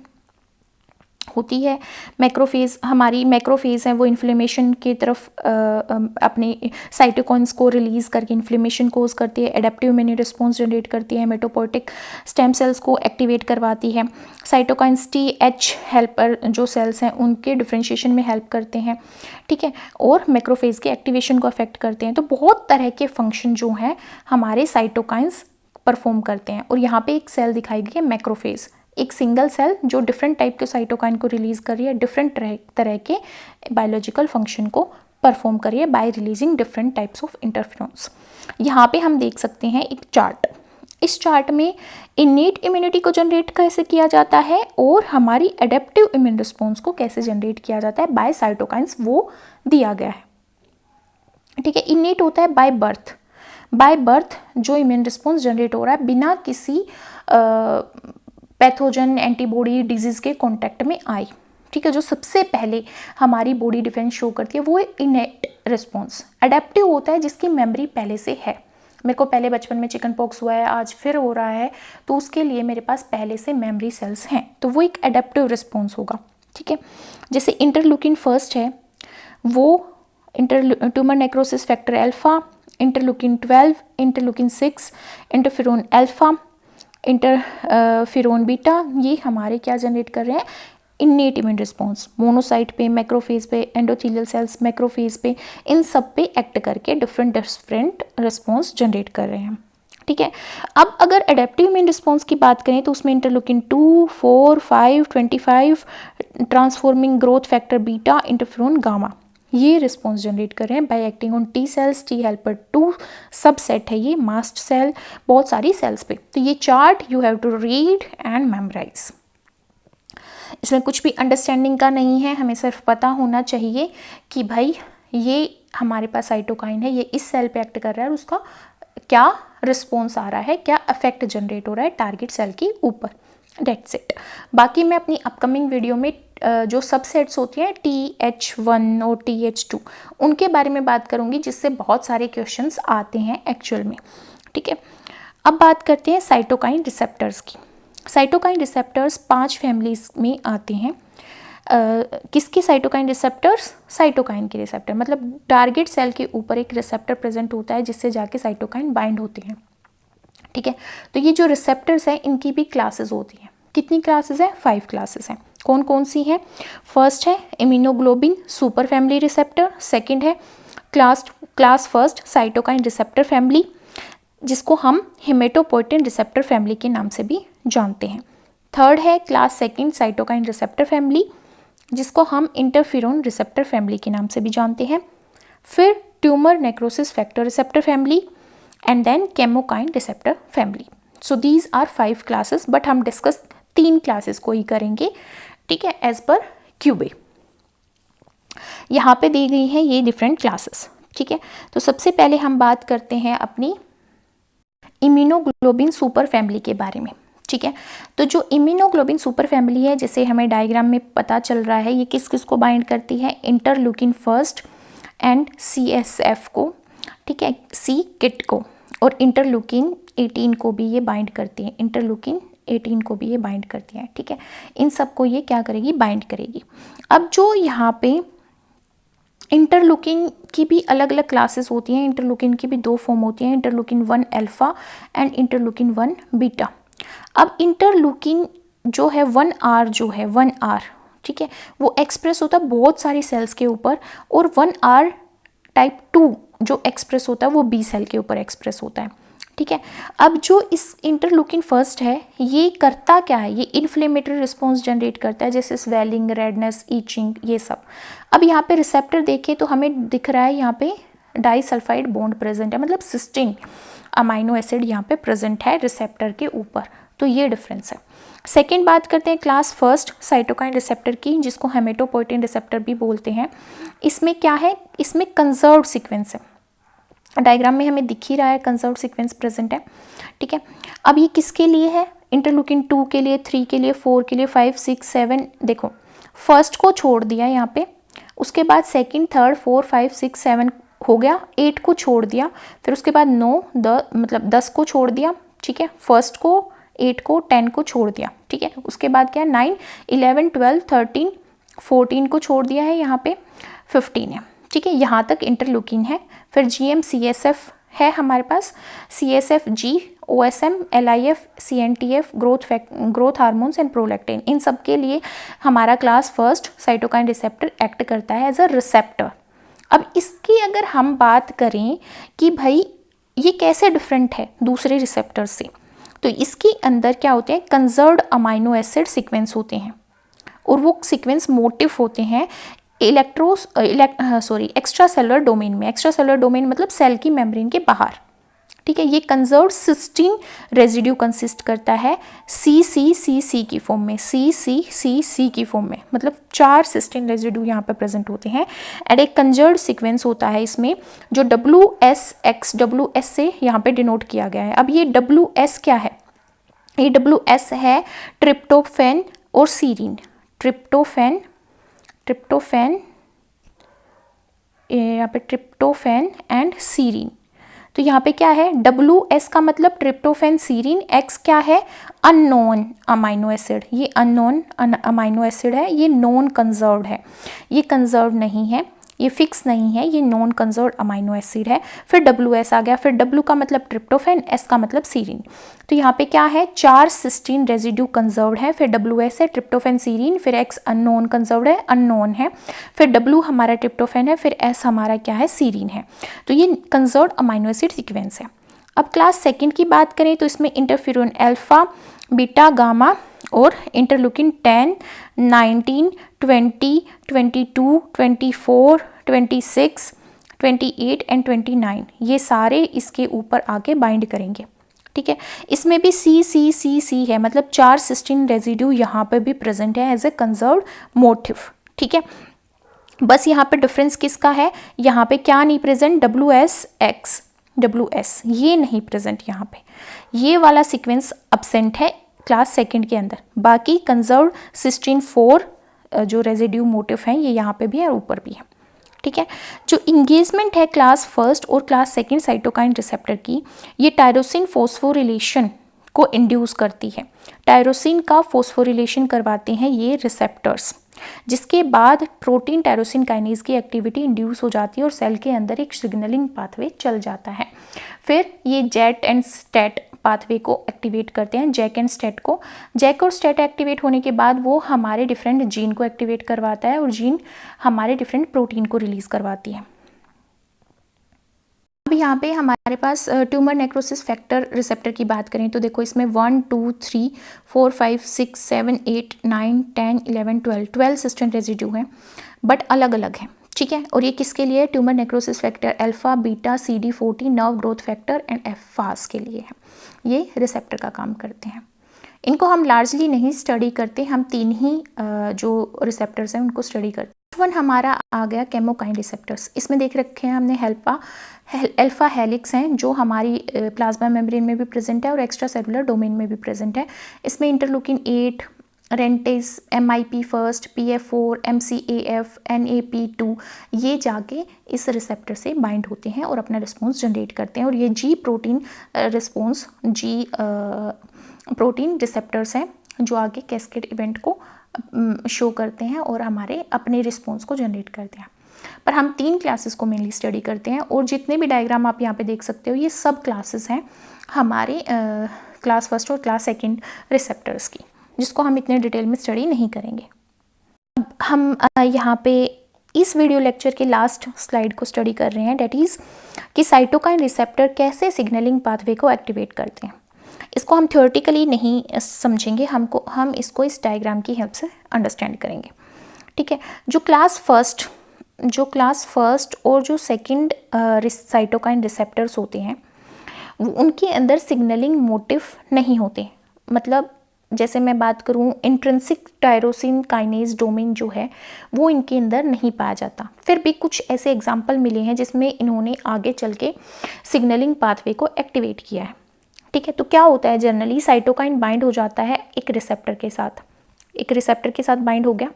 होती है, मैक्रोफेज, हमारी मैक्रोफेज है वो इन्फ्लेमेशन की तरफ अपने साइटोकाइंस को रिलीज करके इन्फ्लेमेशन कोज करती है, एडेप्टिव इम्यून रिस्पॉन्स जनरेट करती है, हेमेटोपोइटिक स्टेम सेल्स को एक्टिवेट करवाती है, साइटोकाइंस TH हेल्पर जो सेल्स हैं उनके डिफरेंशिएशन में हेल्प करते हैं, ठीक है, और मैक्रोफेज के एक्टिवेशन को अफेक्ट करते हैं। तो बहुत तरह के फंक्शन जो हैं हमारे साइटोकाइंस परफॉर्म करते हैं। और यहाँ पे एक सेल दिखाई गई है मैक्रोफेज, एक सिंगल सेल जो डिफरेंट टाइप के साइटोकाइन को रिलीज कर रही है, डिफरेंट तरह के बायोलॉजिकल फंक्शन को परफॉर्म कर रही है bye releasing different types of interference. यहाँ पे हम देख सकते हैं एक चार्ट, इस चार्ट में इनेट इम्यूनिटी को जनरेट कैसे किया जाता है और हमारी एडेप्टिव इम्यून रिस्पॉन्स को कैसे जनरेट किया जाता है बाय साइटोकाइंस, वो दिया गया है, ठीक है। इनेट होता है बाय बर्थ जो इम्यून रिस्पॉन्स जनरेट हो रहा है बिना किसी पैथोजन, एंटीबॉडी, डिजीज के कांटेक्ट में आई, ठीक है, जो सबसे पहले हमारी बॉडी डिफेंस शो करती है वो है इनेट रिस्पॉन्स। एडेप्टिव होता है जिसकी मेमोरी पहले से है, मेरे को पहले बचपन में चिकन पॉक्स हुआ है, आज फिर हो रहा है, तो उसके लिए मेरे पास पहले से मेमोरी सेल्स हैं, तो वो एक एडेप्टिव रिस्पॉन्स होगा, ठीक है। जैसे इंटरलूकिन फर्स्ट है, वो tumour necrosis factor alpha, interleukin 12, interleukin 6, interferon alpha, interferon beta, ये हमारे क्या जनरेट कर रहे हैं? Innate immune response. मोनोसाइट पे, मैक्रोफेज पे, एंडोथेलियल सेल्स मैक्रोफेज पे, इन सब पे एक्ट करके डिफरेंट रिस्पॉन्स जनरेट कर रहे हैं, ठीक है। अब अगर एडेप्टिव इम्यून रिस्पॉन्स की बात करें तो उसमें इंटरलूकिन 2, 4, 5, 25, transforming growth factor beta, interferon gamma, ये रिस्पॉन्स जनरेट कर रहे हैं bye acting on T cells, T helper 2 subset है ये, मास्ट सेल, बहुत सारी सेल्स पे। तो ये chart you have to read and memorise. इसमें कुछ भी अंडरस्टैंडिंग का नहीं है, हमें सिर्फ पता होना चाहिए कि भाई ये हमारे पास साइटोकाइन है, ये इस सेल पे एक्ट कर रहा है और उसका क्या रिस्पॉन्स आ रहा है, क्या इफेक्ट जनरेट हो रहा है टारगेट सेल के ऊपर, डेट्स इट। बाकी मैं अपनी अपकमिंग वीडियो में जो सबसेट्स होती हैं TH1 और TH2 उनके बारे में बात करूंगी, जिससे बहुत सारे क्वेश्चंस आते हैं एक्चुअल में, ठीक है। अब बात करते हैं साइटोकाइन रिसेप्टर्स की। साइटोकाइन रिसेप्टर्स 5 फैमिलीज में आते हैं। किसके साइटोकाइन रिसेप्टर्स? साइटोकाइन के रिसेप्टर, मतलब टारगेट सेल के ऊपर एक रिसेप्टर प्रेजेंट होता है जिससे जाके साइटोकाइन बाइंड होते हैं, ठीक है। तो ये जो रिसेप्टर्स हैं इनकी भी क्लासेस होती हैं। कितनी क्लासेस हैं? 5 क्लासेस हैं। कौन कौन सी हैं? फर्स्ट है immunoglobin super family receptor, second है class first cytokine receptor family, जिसको हम हेमेटोपोइटिन रिसेप्टर फैमिली के नाम से भी जानते हैं। थर्ड है class second cytokine receptor family, जिसको हम इंटरफेरोन रिसेप्टर फैमिली के नाम से भी जानते हैं। फिर tumour necrosis factor receptor family and then chemokine receptor family. So these are 5 classes, but हम डिस्कस 3 क्लासेस को ही करेंगे, ठीक है, एज पर क्यूबे। यहाँ पे दी गई है ये डिफरेंट क्लासेस, ठीक है। तो सबसे पहले हम बात करते हैं अपनी इम्यूनोग्लोबिन सुपर फैमिली के बारे में, ठीक है। तो जो इम्यूनोग्लोबिन सुपर फैमिली है, जैसे हमें डायग्राम में पता चल रहा है, ये किस किस को बाइंड करती है, इंटरल्यूकिन फर्स्ट एंड CSF को, ठीक है, सी किट को, और इंटरल्यूकिन 18 को भी ये बाइंड करती है, इंटरल्यूकिन 18 को भी ये बाइंड करती है, ठीक है। इन सब को ये क्या करेगी, बाइंड करेगी। अब जो यहाँ पे इंटरल्यूकिन की भी अलग अलग क्लासेस होती हैं, इंटरल्यूकिन की भी 2 फॉर्म होती हैं, interleukin 1 alpha and interleukin 1 beta. अब इंटरल्यूकिन जो है 1R जो है 1R, ठीक है, वो एक्सप्रेस होता है बहुत सारी सेल्स के ऊपर, और 1R टाइप 2 जो एक्सप्रेस होता है वो B सेल के ऊपर एक्सप्रेस होता है, ठीक है। अब जो इस इंटरल्यूकिन फर्स्ट है, ये करता क्या है, ये इन्फ्लेमेटरी रिस्पॉन्स जनरेट करता है, जैसे स्वेलिंग, रेडनेस, ईचिंग, ये सब। अब यहाँ पे रिसेप्टर देखें तो हमें दिख रहा है यहाँ पे डाइसल्फाइड बॉन्ड प्रेजेंट है, मतलब सिस्टीन अमाइनो एसिड यहाँ पे प्रेजेंट है रिसेप्टर के ऊपर, तो ये डिफरेंस है। सेकेंड बात करते हैं क्लास फर्स्ट साइटोकाइन रिसेप्टर की, जिसको हेमेटोपोइटिन रिसेप्टर भी बोलते हैं। इसमें क्या है, इसमें कंजर्व्ड सीक्वेंस है, डायग्राम में हमें दिख ही रहा है कंजर्व्ड सीक्वेंस प्रेजेंट है, ठीक है। अब ये किसके लिए है, इंटरल्यूकिन 2 के लिए, 3 के लिए, 4 के लिए, 5, 6, 7, देखो फर्स्ट को छोड़ दिया यहाँ पे, उसके बाद सेकंड, थर्ड, 4, 5, 6, 7 हो गया, 8 को छोड़ दिया, फिर उसके बाद 9, मतलब 10 को छोड़ दिया, ठीक है, फर्स्ट को, 8 को, 10 को छोड़ दिया, ठीक है। उसके बाद क्या, 9, 11, 12, 13, 14 को छोड़ दिया है, यहाँ पे 15 है, ठीक है। यहाँ तक इंटरल्यूकिन है। फिर GM CSF है हमारे पास, CSF G, OSM, LIF, CNTF, growth hormones and prolactin, इन सब के लिए हमारा class first cytokine receptor act करता है एज अ रिसेप्टर। अब इसकी अगर हम बात करें कि भाई ये कैसे डिफरेंट है दूसरे रिसेप्टर से, तो इसके अंदर क्या होते हैं, कंजर्व्ड अमाइनो एसिड सीक्वेंस होते हैं, और वो सीक्वेंस मोटिव होते हैं एक्स्ट्रा सेलुलर डोमेन में। एक्स्ट्रा सेलुलर डोमेन मतलब सेल की मेम्ब्रेन के बाहर, ठीक है। ये कंजर्व्ड सिस्टीन रेजिड्यू कंसिस्ट करता है CCCC की फॉर्म में, CCCC की फॉर्म में, मतलब 4 सिस्टीन रेजिड्यू यहाँ पे प्रेजेंट होते हैं। एंड एक कंजर्व्ड सीक्वेंस होता है इसमें, जो WS से यहाँ पे डिनोट किया गया है। अब ये WS क्या है, ये WS है ट्रिप्टोफैन और सीरीन, ट्रिप्टोफैन यहाँ पे ट्रिप्टोफैन एंड सीरीन। तो यहाँ पे क्या है, WS का मतलब ट्रिप्टोफैन सीरीन, X क्या है, अननोन अमाइनो एसिड, ये अननोन अमाइनो एसिड है, ये नॉन कंजर्व्ड है, ये कंजर्व्ड नहीं है, ये फिक्स नहीं है, ये नॉन कंजर्व्ड अमाइनो एसिड है। फिर WS आ गया, फिर W का मतलब ट्रिप्टोफैन, S का मतलब सीरीन। तो यहाँ पे क्या है, 4 सिस्टीन रेजिड्यू कंजर्व्ड है, फिर WS है, ट्रिप्टोफैन, सीरीन, फिर X अननोन कंजर्व्ड है, अननोन है, फिर W हमारा ट्रिप्टोफैन है, फिर S हमारा क्या है, सीरीन है। तो ये कंजर्व्ड अमाइनो एसिड सीक्वेंस है। अब क्लास सेकेंड की बात करें तो इसमें इंटरफेरोन अल्फा, बीटा, गामा और इंटरल्यूकिन 10, 19, 20, 22, 24, 26, 28 एंड 29, ये सारे इसके ऊपर आके बाइंड करेंगे, ठीक है। इसमें भी CCCC है, मतलब 4 सिस्टीन रेजिड्यू यहाँ पे भी प्रेजेंट है एज ए कंजर्व्ड मोटिव, ठीक है। बस यहाँ पे डिफरेंस किसका है, यहाँ पे क्या नहीं प्रेजेंट, WS ये नहीं प्रेजेंट, यहाँ पे ये वाला सीक्वेंस अब्सेंट है क्लास सेकंड के अंदर। बाकी कंजर्व्ड सिस्टीन 4 जो रेजिड्यू मोटिव हैं ये यहाँ पे भी है और ऊपर भी है, ठीक है। जो इंगेजमेंट है क्लास फर्स्ट और क्लास सेकंड साइटोकाइन रिसेप्टर की, ये टायरोसिन फॉस्फोरिलेशन को इंड्यूस करती है। टायरोसिन का फॉस्फोरिलेशन करवाते हैं ये रिसेप्टर्स, जिसके बाद प्रोटीन टायरोसिन काइनेज की एक्टिविटी इंड्यूस हो जाती है और सेल के अंदर एक सिग्नलिंग पाथवे चल जाता है। फिर ये जेट एंड स्टेट पाथवे को एक्टिवेट करते हैं, जैक एंड स्टेट को। जैक और स्टेट एक्टिवेट होने के बाद वो हमारे डिफरेंट जीन को एक्टिवेट करवाता है और जीन हमारे डिफरेंट प्रोटीन को रिलीज करवाती है। अब यहाँ पे हमारे पास ट्यूमर नेक्रोसिस फैक्टर रिसेप्टर की बात करें तो देखो इसमें 1, 2, 3, 4, 5, 6, 7, 8, 9, 10, 11, 12 सिस्टीन रेजिड्यू हैं, बट अलग अलग हैं, ठीक है। और ये किसके लिए, tumour necrosis factor alpha, beta, CD40, nerve growth factor and FAS के लिए है, ये रिसेप्टर का काम करते हैं। इनको हम लार्जली नहीं स्टडी करते, हम 3 ही जो रिसेप्टर्स हैं उनको स्टडी करते हैं। वन हमारा आ गया केमोकाइन रिसेप्टर्स। इसमें देख रखे हैं हमने अल्फा हेलिक्स हैं जो हमारी प्लाज्मा मेम्ब्रेन में भी प्रेजेंट है और एक्स्ट्रा सेलुलर डोमेन में भी प्रेजेंट है। इसमें इंटरलूकिन 8, रेंटेस, MIP1, PF4, MCAF, NAP2 ये जाके इस रिसेप्टर से बाइंड होते हैं और अपना रिस्पॉन्स जनरेट करते हैं। और ये जी प्रोटीन रिसेप्टर्स हैं जो आगे कैस्केड इवेंट को शो करते हैं और हमारे अपने रिस्पॉन्स को जनरेट करते हैं। पर हम 3 क्लासेस को मेनली स्टडी करते हैं और जितने भी डायग्राम आप यहाँ पे देख सकते हो ये सब क्लासेस हैं हमारे क्लास फर्स्ट और क्लास सेकंड रिसेप्टर्स की, जिसको हम इतने डिटेल में स्टडी नहीं करेंगे। अब हम यहाँ पे इस वीडियो लेक्चर के लास्ट स्लाइड को स्टडी कर रहे हैं, डेट इज़ कि साइटोकाइन रिसेप्टर कैसे सिग्नलिंग पाथवे को एक्टिवेट करते हैं। इसको हम थ्योरेटिकली नहीं समझेंगे, हम इसको इस डायग्राम की हेल्प से अंडरस्टैंड करेंगे। ठीक है, जो क्लास फर्स्ट और जो सेकंड साइटोकाइन रिसेप्टर्स होते हैं उनके अंदर सिग्नलिंग मोटिव नहीं होते। मतलब जैसे मैं बात करूं, इंट्रिंसिक टायरोसिन काइनेज डोमेन जो है वो इनके अंदर नहीं पाया जाता। फिर भी कुछ ऐसे एग्जाम्पल मिले हैं जिसमें इन्होंने आगे चल के सिग्नलिंग पाथवे को एक्टिवेट किया है। ठीक है, तो क्या होता है, जनरली साइटोकाइन बाइंड हो जाता है एक रिसेप्टर के साथ बाइंड हो गया,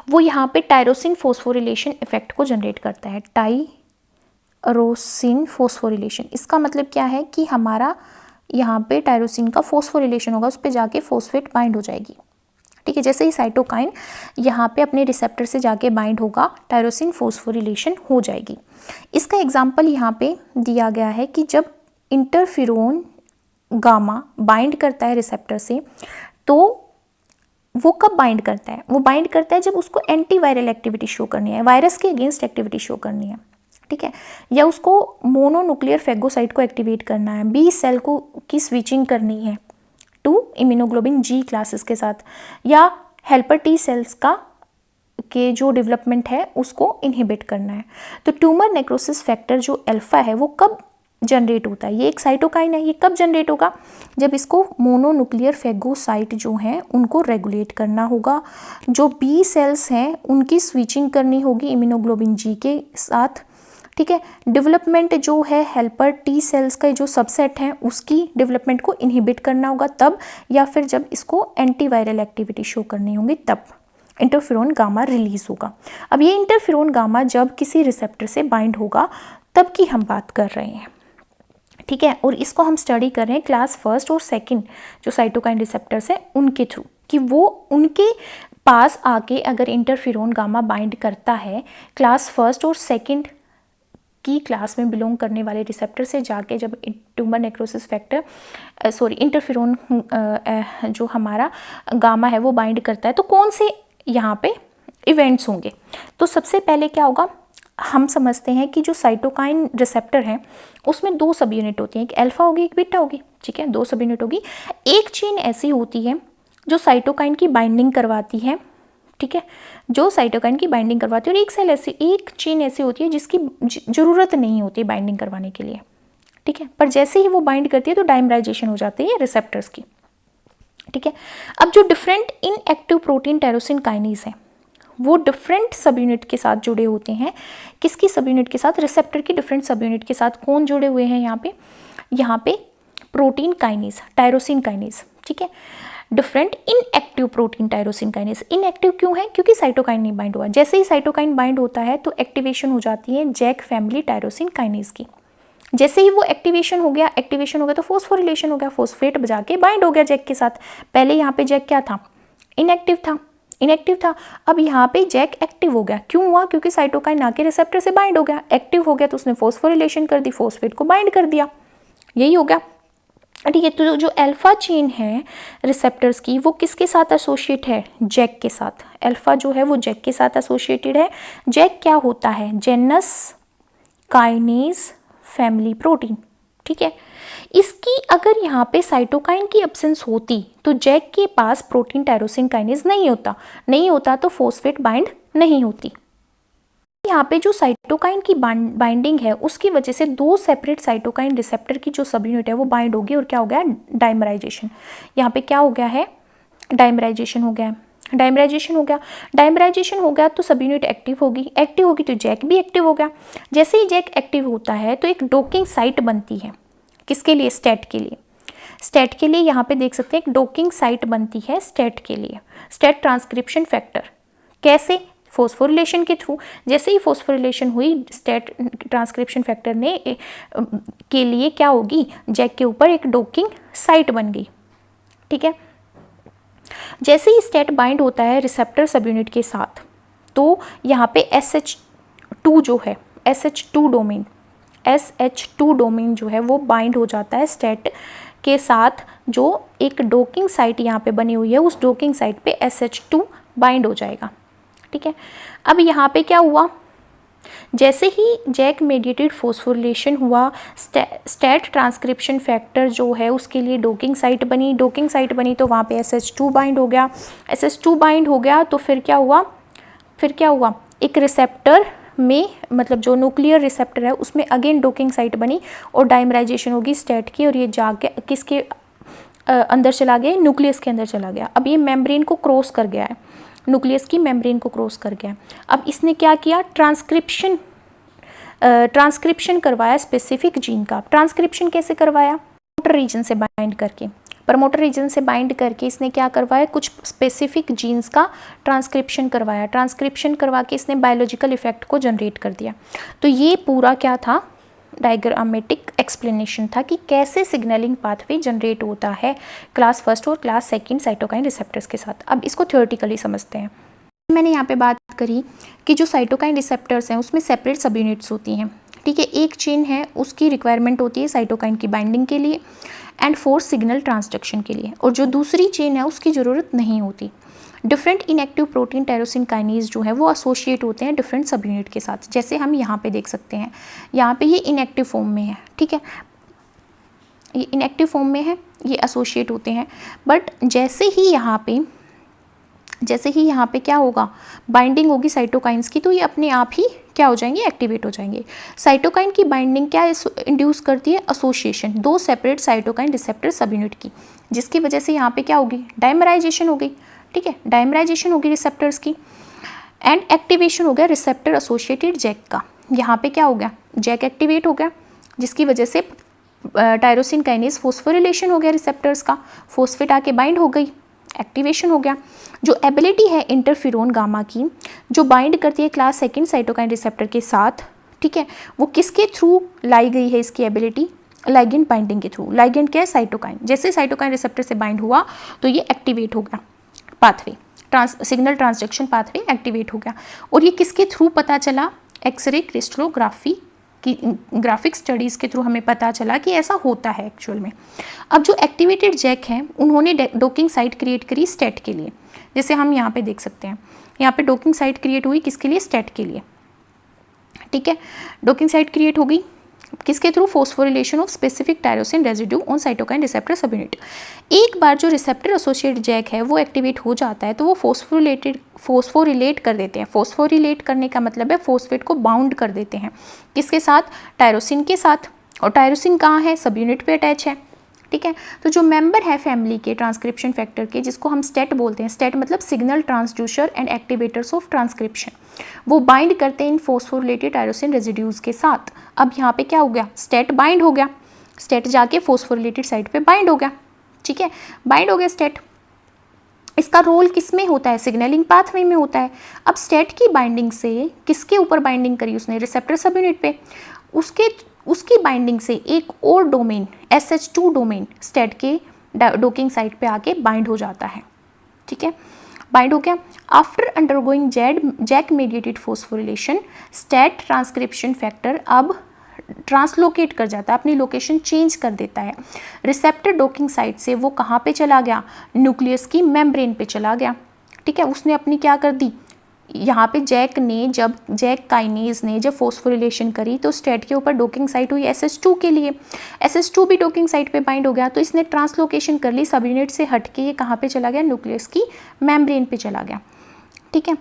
वो यहाँ पे टायरोसिन फोस्फोरिलेशन इफेक्ट को जनरेट करता है। टायरोसिन फोस्फोरिलेशन, इसका मतलब क्या है कि हमारा यहाँ पे टायरोसिन का फोस्फोरिलेशन होगा, उस पर जाके फोस्फेट बाइंड हो जाएगी। ठीक है, जैसे ही साइटोकाइन यहाँ पे अपने रिसेप्टर से जाके बाइंड होगा, टायरोसिन फोस्फोरिलेशन हो जाएगी। इसका एग्जाम्पल यहाँ पे दिया गया है कि जब इंटरफेरोन गामा बाइंड करता है रिसेप्टर से, तो वो कब बाइंड करता है, वो बाइंड करता है जब उसको एंटीवायरल एक्टिविटी शो करनी है, वायरस के अगेंस्ट एक्टिविटी शो करनी है। ठीक है, या उसको मोनोन्यूक्लियर फेगोसाइट को एक्टिवेट करना है, बी सेल को की स्विचिंग करनी है टू इम्यूनोग्लोबिन जी क्लासेस के साथ, या हेल्पर टी सेल्स के जो डेवलपमेंट है उसको इनहिबिट करना है। तो ट्यूमर नेक्रोसिस फैक्टर जो अल्फा है वो कब जनरेट होता है, ये एक साइटोकाइन है, ये कब जनरेट होगा, जब इसको मोनोन्यूक्लियर फेगोसाइट जो हैं उनको रेगुलेट करना होगा, जो बी सेल्स हैं उनकी स्विचिंग करनी होगी इम्यूनोग्लोबिन जी के साथ। ठीक है, डेवलपमेंट जो है हेल्पर टी सेल्स का जो सबसेट है उसकी डेवलपमेंट को इनहिबिट करना होगा तब, या फिर जब इसको एंटीवायरल एक्टिविटी शो करनी होगी तब इंटरफेरोन गामा रिलीज होगा। अब ये इंटरफेरोन गामा जब किसी रिसेप्टर से बाइंड होगा तब की हम बात कर रहे हैं। ठीक है, और इसको हम स्टडी कर रहे हैं क्लास फर्स्ट और सेकंड जो साइटोकाइन रिसेप्टर्स हैं उनके थ्रू, कि वो उनके पास आके अगर इंटरफेरोन गामा बाइंड करता है क्लास फर्स्ट और सेकंड की क्लास में बिलोंग करने वाले रिसेप्टर से जाके, जब ट्यूमर नेक्रोसिस फैक्टर इंटरफेरोन जो हमारा गामा है वो बाइंड करता है, तो कौन से यहाँ पे इवेंट्स होंगे। तो सबसे पहले क्या होगा, हम समझते हैं कि जो साइटोकाइन रिसेप्टर है उसमें 2 सब यूनिट होती हैं, एक अल्फा होगी एक बीटा होगी। ठीक है, 2 सब यूनिट होगी। एक चेन ऐसी होती है जो साइटोकाइन की बाइंडिंग करवाती है। ठीक है, जो साइटोकाइन की बाइंडिंग करवाती है, और एक चेन ऐसी होती है जिसकी जरूरत नहीं होती बाइंडिंग करवाने के लिए। ठीक है, पर जैसे ही वो बाइंड करती है तो डाइमराइजेशन हो जाती है रिसेप्टर्स की। ठीक है, अब जो different inactive protein tyrosine kinase है वो डिफरेंट सब यूनिट के साथ जुड़े होते हैं। किसकी सब यूनिट के साथ, रिसेप्टर की डिफरेंट सब यूनिट के साथ कौन जुड़े हुए हैं यहाँ पे प्रोटीन काइनेज, टायरोसिन काइनेज। ठीक है, different inactive protein tyrosine kinase. Inactive क्यों है, क्योंकि साइटोकाइन नहीं बाइंड हुआ। जैसे ही साइटोकाइन बाइंड होता है तो एक्टिवेशन हो जाती है जैक फैमिली टायरोसिन काइनेज की। जैसे ही वो एक्टिवेशन हो गया तो फोस्फोरिलेशन हो गया, फोस्फेट बजा के बाइंड हो गया जैक के साथ। पहले यहाँ पे जैक क्या था, इनएक्टिव था। अब यहाँ पे जैक एक्टिव हो गया। क्यों हुआ, क्योंकि साइटोकाइन आके रिसेप्टर से बाइंड हो गया, एक्टिव हो गया, तो उसने फोस्फोरिलेशन कर दी, फोस्फेट को बाइंड कर दिया, यही हो गया। ठीक है, तो जो अल्फा चेन है रिसेप्टर्स की वो किसके साथ एसोसिएट है, जैक के साथ। अल्फा जो है वो जैक के साथ एसोसिएटेड है। जैक क्या होता है, जेनस काइनेज फैमिली प्रोटीन। ठीक है, इसकी अगर यहाँ पे साइटोकाइन की एब्सेंस होती तो जैक के पास प्रोटीन टायरोसिन काइनेज नहीं होता तो फोस्फेट बाइंड नहीं होती। यहाँ पे जो साइटोकाइन की बाइंडिंग है उसकी वजह से दो सेपरेट साइटोकाइन रिसेप्टर की जो सब यूनिट है वो बाइंड होगी और क्या हो गया, डाइमराइजेशन। यहाँ पे क्या हो गया है, डाइमराइजेशन हो गया है। डाइमराइजेशन हो गया, डाइमराइजेशन हो गया तो सब यूनिट एक्टिव होगी, एक्टिव होगी तो जैक भी एक्टिव हो गया। जैसे ही जैक एक्टिव होता है तो एक डॉकिंग साइट बनती है, किसके लिए, स्टेट के लिए। स्टेट के लिए यहाँ पे देख सकते हैं एक डॉकिंग साइट बनती है स्टेट के लिए, स्टेट ट्रांसक्रिप्शन फैक्टर। कैसे, फॉस्फोरिलेशन के थ्रू। जैसे ही फॉस्फोरिलेशन हुई स्टेट ट्रांसक्रिप्शन फैक्टर ने के लिए क्या होगी, जैक के ऊपर एक डॉकिंग साइट बन गई, ठीक है। जैसे ही स्टेट बाइंड होता है रिसेप्टर सब यूनिट के साथ तो यहाँ पे SH2 जो है, SH2 डोमेन, SH2 डोमेन जो है वो बाइंड हो जाता है स्टेट के साथ। जो एक डॉकिंग साइट यहाँ पे बनी हुई है उस डॉकिंग साइट पे SH2 बाइंड हो जाएगा, ठीक है। अब यहाँ पे क्या हुआ, जैसे ही जैक मेडिएटेड फॉस्फोरिलेशन हुआ स्टेट ट्रांसक्रिप्शन फैक्टर जो है उसके लिए डॉकिंग साइट बनी, डॉकिंग साइट बनी तो वहाँ पे SH2 बाइंड हो गया, SH2 बाइंड हो गया तो फिर क्या हुआ, एक रिसेप्टर में, मतलब जो न्यूक्लियर रिसेप्टर है उसमें अगेन डॉकिंग साइट बनी और डाइमराइजेशन होगी स्टेट की, और ये जाके किसके अंदर चला गया, न्यूक्लियस के अंदर चला गया। अब ये मेम्ब्रेन को क्रॉस कर गया है, न्यूक्लियस की मेम्ब्रेन को क्रॉस कर गया। अब इसने क्या किया, ट्रांसक्रिप्शन करवाया स्पेसिफिक जीन का। ट्रांसक्रिप्शन कैसे करवाया, प्रमोटर रीजन से बाइंड करके, प्रमोटर रीजन से बाइंड करके इसने क्या करवाया, कुछ स्पेसिफिक जीन्स का ट्रांसक्रिप्शन करवाया। ट्रांसक्रिप्शन करवा के इसने बायोलॉजिकल इफेक्ट को जनरेट कर दिया। तो ये पूरा क्या था, डायग्रामेटिक एक्सप्लेनेशन था कि कैसे सिग्नलिंग पाथवे जनरेट होता है क्लास फर्स्ट और क्लास सेकंड साइटोकाइन रिसेप्टर्स के साथ। अब इसको थ्योरेटिकली समझते हैं। मैंने यहाँ पे बात करी कि जो साइटोकाइन रिसेप्टर्स हैं उसमें सेपरेट सब यूनिट्स होती हैं, ठीक है। एक चेन है उसकी रिक्वायरमेंट होती है साइटोकाइन की बाइंडिंग के लिए एंड फोर सिग्नल ट्रांसडक्शन के लिए, और जो दूसरी चेन है उसकी ज़रूरत नहीं होती। Different inactive protein tyrosine kinase जो है वो एसोसिएट होते हैं डिफरेंट सब यूनिट के साथ। जैसे हम यहाँ पे देख सकते हैं, यहाँ पे ये इनएक्टिव फॉर्म में है, ठीक है, ये इनएक्टिव फॉर्म में है, ये एसोसिएट होते हैं। बट जैसे ही यहाँ पे क्या होगा, बाइंडिंग होगी साइटोकाइंस की, तो ये अपने आप ही क्या हो जाएंगे, एक्टिवेट हो जाएंगे। साइटोकाइन की बाइंडिंग क्या इंड्यूस करती है, एसोसिएशन, दो सेपरेट साइटोकाइन रिसेप्टर सब यूनिट की, जिसकी वजह से यहाँ पे क्या होगी, डाइमराइजेशन हो गई, ठीक है, डाइमराइजेशन होगी रिसेप्टर्स की एंड एक्टिवेशन हो गया रिसेप्टर एसोसिएटेड जैक का। यहाँ पे क्या हो गया, जैक एक्टिवेट हो गया, जिसकी वजह से टायरोसिन काइनेज फॉस्फोरिलेशन हो गया रिसेप्टर्स का, फॉस्फेट आके बाइंड हो गई, एक्टिवेशन हो गया। जो एबिलिटी है इंटरफेरोन गामा की जो बाइंड करती है क्लास सेकंड साइटोकाइन रिसेप्टर के साथ, ठीक है, वो किसके थ्रू लाई गई है, इसकी एबिलिटी लाइगेंड बाइंडिंग के थ्रू। लाइगेंड क्या है, साइटोकाइन। जैसे साइटोकाइन रिसेप्टर से बाइंड हुआ तो ये एक्टिवेट हो गया pathway, signal transduction pathway activate हो गया। और ये किसके थ्रू पता चला, एक्सरे क्रिस्टलोग्राफी की ग्राफिक स्टडीज़ के थ्रू हमें पता चला कि ऐसा होता है एक्चुअल में। अब जो एक्टिवेटेड जैक हैं उन्होंने डॉकिंग साइट क्रिएट करी स्टेट के लिए, जैसे हम यहाँ पे देख सकते हैं, यहाँ पे डॉकिंग साइट क्रिएट हुई किसके लिए, स्टेट के लिए, ठीक है। डॉकिंग साइट क्रिएट हो गई किसके through, phosphorylation of specific tyrosine residue on cytokine receptor सब यूनिट। एक बार जो रिसेप्टर एसोसिएट जैक है वो एक्टिवेट हो जाता है तो वो फॉस्फोरिलेट कर देते हैं। फॉस्फोरिलेट करने का मतलब है फॉस्फेट को बाउंड कर देते हैं, किसके साथ, टायरोसिन के साथ। और टायरोसिन कहाँ है, सब यूनिट पे अटैच है, ठीक है। तो जो मेंबर है फैमिली के ट्रांसक्रिप्शन फैक्टर के, जिसको हम स्टेट बोलते हैं, स्टेट मतलब signal transducer and activators of transcription, वो बाइंड करते हैं इन फॉस्फोरिलेटेड टायरोसिन रेजिड्यूज के साथ। अब यहाँ पे क्या हो गया, स्टेट बाइंड हो गया, स्टेट जाके फॉस्फोरिलेटेड साइट पे बाइंड हो गया, ठीक है, बाइंड हो गया स्टेट। इसका रोल किस में होता है, सिग्नलिंग पाथवे में होता है। अब स्टेट की बाइंडिंग से किसके ऊपर बाइंडिंग करी उसने, रिसेप्टर सब यूनिट पे, उसकी बाइंडिंग से एक और डोमेन SH2 डोमेन स्टेट के डॉकिंग साइट पे आके बाइंड हो जाता है, ठीक है, बाइंड हो गया। After undergoing JAK mediated phosphorylation STAT transcription factor अब ट्रांसलोकेट कर जाता है, अपनी लोकेशन चेंज कर देता है। रिसेप्टर डॉकिंग साइट से वो कहाँ पे चला गया, न्यूक्लियस की मेम्ब्रेन पे चला गया, ठीक है। उसने अपनी क्या कर दी, यहाँ पे जैक काइनेज ने जब फॉस्फोरिलेशन करी तो स्टेट के ऊपर डॉकिंग साइट हुई SH2 के लिए, SH2 भी डॉकिंग साइट पे बाइंड हो गया, तो इसने ट्रांसलोकेशन कर ली, सब यूनिट से हट के ये कहाँ पे चला गया, न्यूक्लियस की मेम्ब्रेन पे चला गया, ठीक है।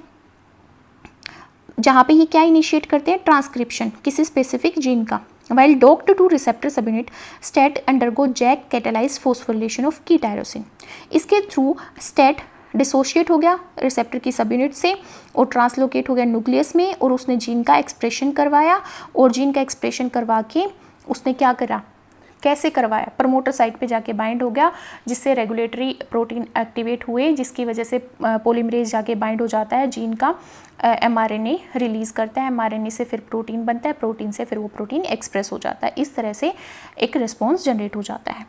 जहाँ पे ये क्या इनिशिएट करते हैं, ट्रांसक्रिप्शन किसी स्पेसिफिक जीन का। While docked to receptor subunit STAT undergo JAK catalyse phosphorylation of की टायरोसिन। इसके थ्रू स्टेट डिसोशिएट हो गया रिसेप्टर की सब यूनिट से और ट्रांसलोकेट हो गया न्यूक्लियस में, और उसने जीन का एक्सप्रेशन करवाया, और जीन का एक्सप्रेशन करवा के उसने क्या करा, कैसे करवाया, प्रमोटर साइट पे जाके बाइंड हो गया, जिससे रेगुलेटरी प्रोटीन एक्टिवेट हुए, जिसकी वजह से पॉलीमरेज जाके बाइंड हो जाता है जीन का, mRNA रिलीज़ करता है, mRNA से फिर प्रोटीन बनता है, प्रोटीन से फिर वो प्रोटीन एक्सप्रेस हो जाता है। इस तरह से एक रिस्पॉन्स जनरेट हो जाता है।